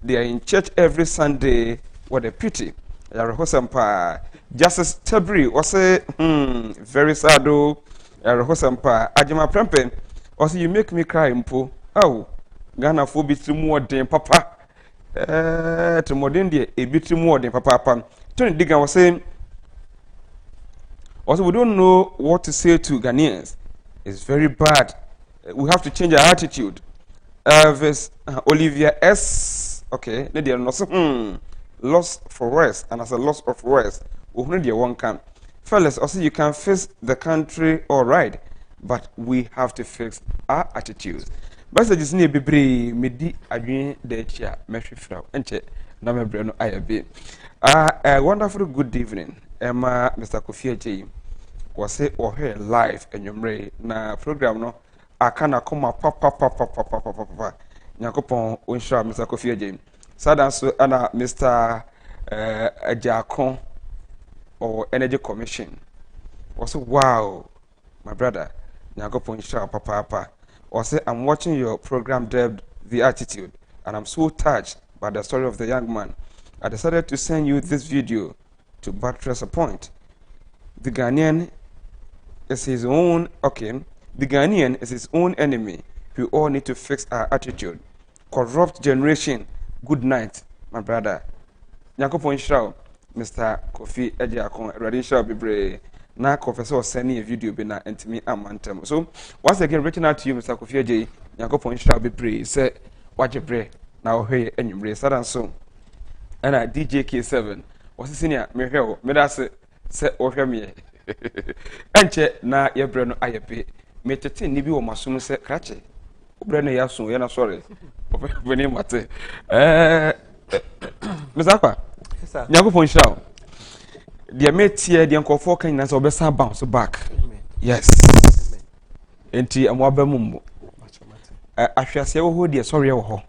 they are in church every Sunday. What a pity. Justice Tabri was say, very sad. Ajima Prempe was you make me cry. Impo. Oh, Ghana for bit more than papa. To modern day, a bit more than papa. Tony Digan was saying. Also, we don't know what to say to Ghanaians. It's very bad. We have to change our attitude. Olivia S. Okay, they are not loss for worse, and as a loss of worse, we need one can. Fellas, also you can fix the country all right, but we have to fix our attitudes. Messages need be medi adwin de chia mehwe fra enche na mebre no ayabe. A wonderful good evening. Emma Mr. Akufo-Addo was say or here live and you na program no akana koma papa nyakopon onsha Mr. Akufo-Addo sada so ana Mr. Agyapong or Energy Commission was wow my brother nyakopon onsha papa or say I'm watching your program dubbed The Attitude and I'm so touched by the story of the young man. I decided to send you this video to buttress a point. The Ghanaian is his own, the Ghanaian is his own enemy. We all need to fix our attitude. Corrupt generation, good night, my brother. Nyakopon Shao, Mr. Akufo-Addo, Radin Shao Bibre, na Professor sending a video be na intimi amantem. So, once again, reaching out to you, Mr. Akufo-Addo, Nyakopon Shao Bibre, say, watch your pray, now here, and you pray, so. And DJ K7 was a senior, me hell, me that's set over me. Enche na ye breno ayape me tete ni bi wo maso se krache breno ya so ye na sorry obeni mate Mr. Acquah nyakopon hira de me tie de nkofo kan na se obesa bounce back yes enti amwa ba mumbo ahwase wo ho de sorry wo ho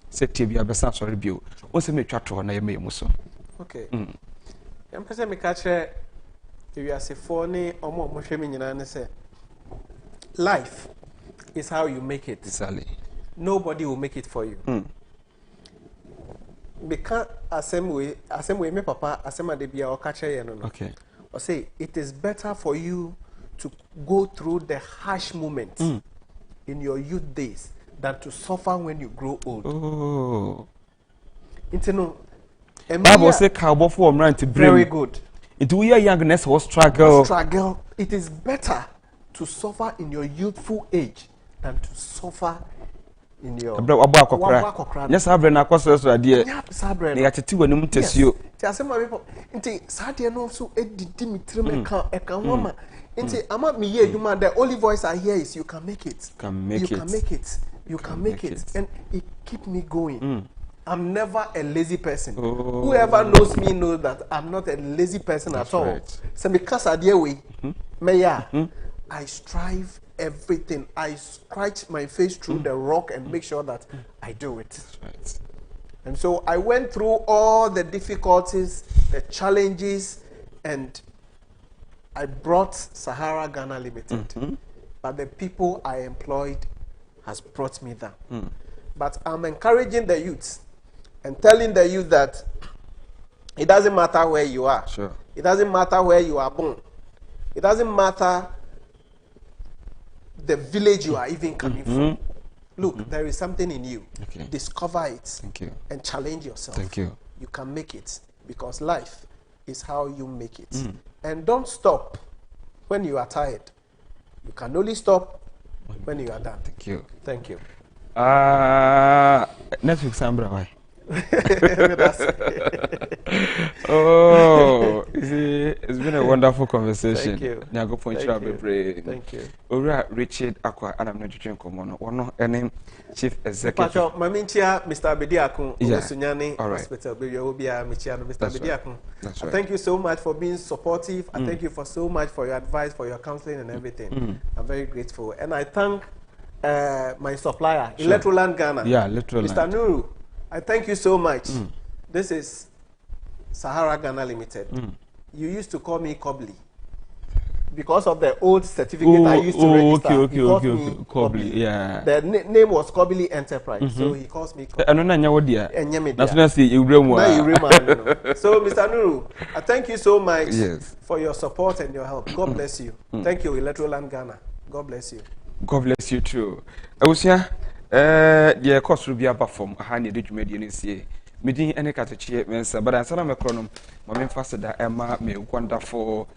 se tie bia besa sorry bio o se me twato na ye me muso okay yam pese me ka che we are say life is how you make it. Exactly. Nobody will make it for you. Because same way me papa asema de bia o kache ye no. Okay. Or say it is better for you to go through the harsh moments in your youth days than to suffer when you grow old. Oh. Intino Bible say cowboy for man to bring. Very good. It we are youngness or struggle. It is better to suffer in your youthful age than to suffer in your wabakokra. Yes, Abre na kwase so ade. Na ya tete wanum tesio. Ti asema people nti saade no so edidi mitrem eka homa. Nti ama me ye adwuma the only voice I hear is you can make it. You can make it. And it keep me going. I'm never a lazy person. Whoever knows me knows that I'm not a lazy person at all. So because I deal with I strive everything. I scratch my face through the rock and make sure that I do it. Right. And so I went through all the difficulties, the challenges, and I brought Sahara Ghana Limited. But the people I employed has brought me there. But I'm encouraging the youth and telling the youth that it doesn't matter where you are. Sure. It doesn't matter where you are born. It doesn't matter the village you are even coming from. Look, there is something in you. Okay. Discover it. Thank you. And challenge yourself. Thank you. You can make it because life is how you make it. And don't stop when you are tired. You can only stop when you are done. Thank you. Thank you. Netflix Ambra why? Oh, it's been a wonderful conversation. Thank you. Richard Acquah, and I'm not joking. One name, Chief Executive. Mr. Bediakun, Yeah. Sunyani All right. Hospital, Mr. That's right. Bediakun. That's right. Thank you so much for being supportive. I thank you for so much for your advice, for your counseling and everything. I'm very grateful. And I thank my supplier, Electroland Ghana. Yeah, Electroland. Mr. Nuru, I thank you so much. This is Sahara Ghana Limited. You used to call me Kobli because of the old certificate I used to register. Okay. Kobli, yeah. The name was Kobli Enterprise, so he calls me Kobli. So, Mr. Nuru, I thank you so much for your support and your help. God bless you. Thank you, Electroland Ghana. God bless you. God bless you too. Awusia, the cost will be about from Hani Media this year. Meeting any catechy mensa, but I said I'm a chronom. My main faster Emma me wonderful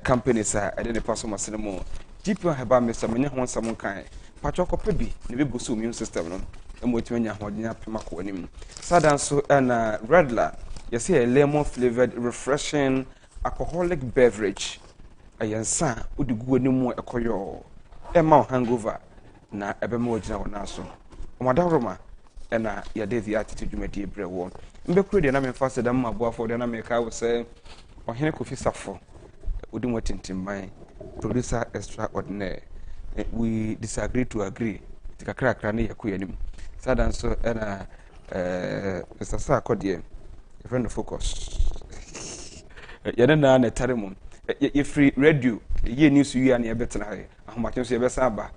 companies are at any person must more. Deeper about Mr. Many one some kind. Patroko Pebi, the Busu immune system, and what when you're holding up Maconim. Sadan so and Redler, you see a lemon flavored, refreshing alcoholic beverage. A young son would go no more a coyo. Emma hangover na ebema ogina wona so omadaroma na ya dey attitude jumadi ebre wo mbekuru de na me fast da maboafo de na me ka wo say ohene kofi safo odi motintimban producer extraordinaire we disagree to agree tikakra na yakuyanim sadan so na Mr. Sakode a friend of focus yana na taremum ye free radio ye news you and ye better how much you be saba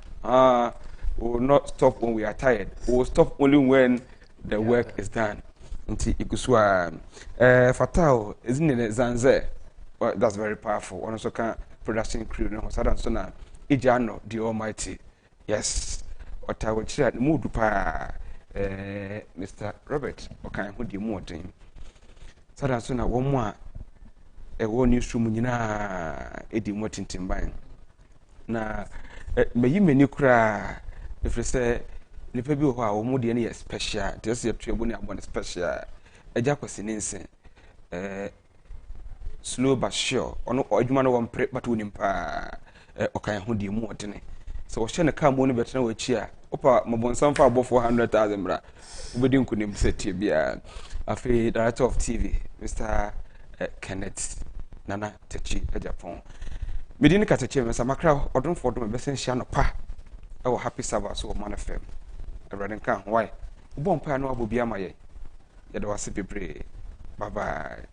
we will not stop when we are tired. We will stop only when the work is done. Nti ikuswa fatal isn't it Zanze? Well, that's very powerful. One also can production crew no sadan so na Ijano the Almighty. Yes. Otawo chira mudu pa Mr. Robert okan hu di mu odin. Sadan so na wo mu a ewo newsroom nyina edi mu tintimban. Na meyi meni kura if you say nipa bi ho a wo mu de ne special just you to ebony abon special Agyapong ninsen slow but sure ono adwuma no won pre but wonim pa okan ho de mu odene so wo hye ne ka mo no betena wo chi a opa mabonsam fa above 400,000 bra obedi nkunim set bia afi director of TV Mr. Kenneth Nana Techi Agyapong medini kateche me samakra odon fodon be sen hia no pa e wo happy sabbath so man fm e kan why bo mpa no abobia maye ye de wase bebre bye bye.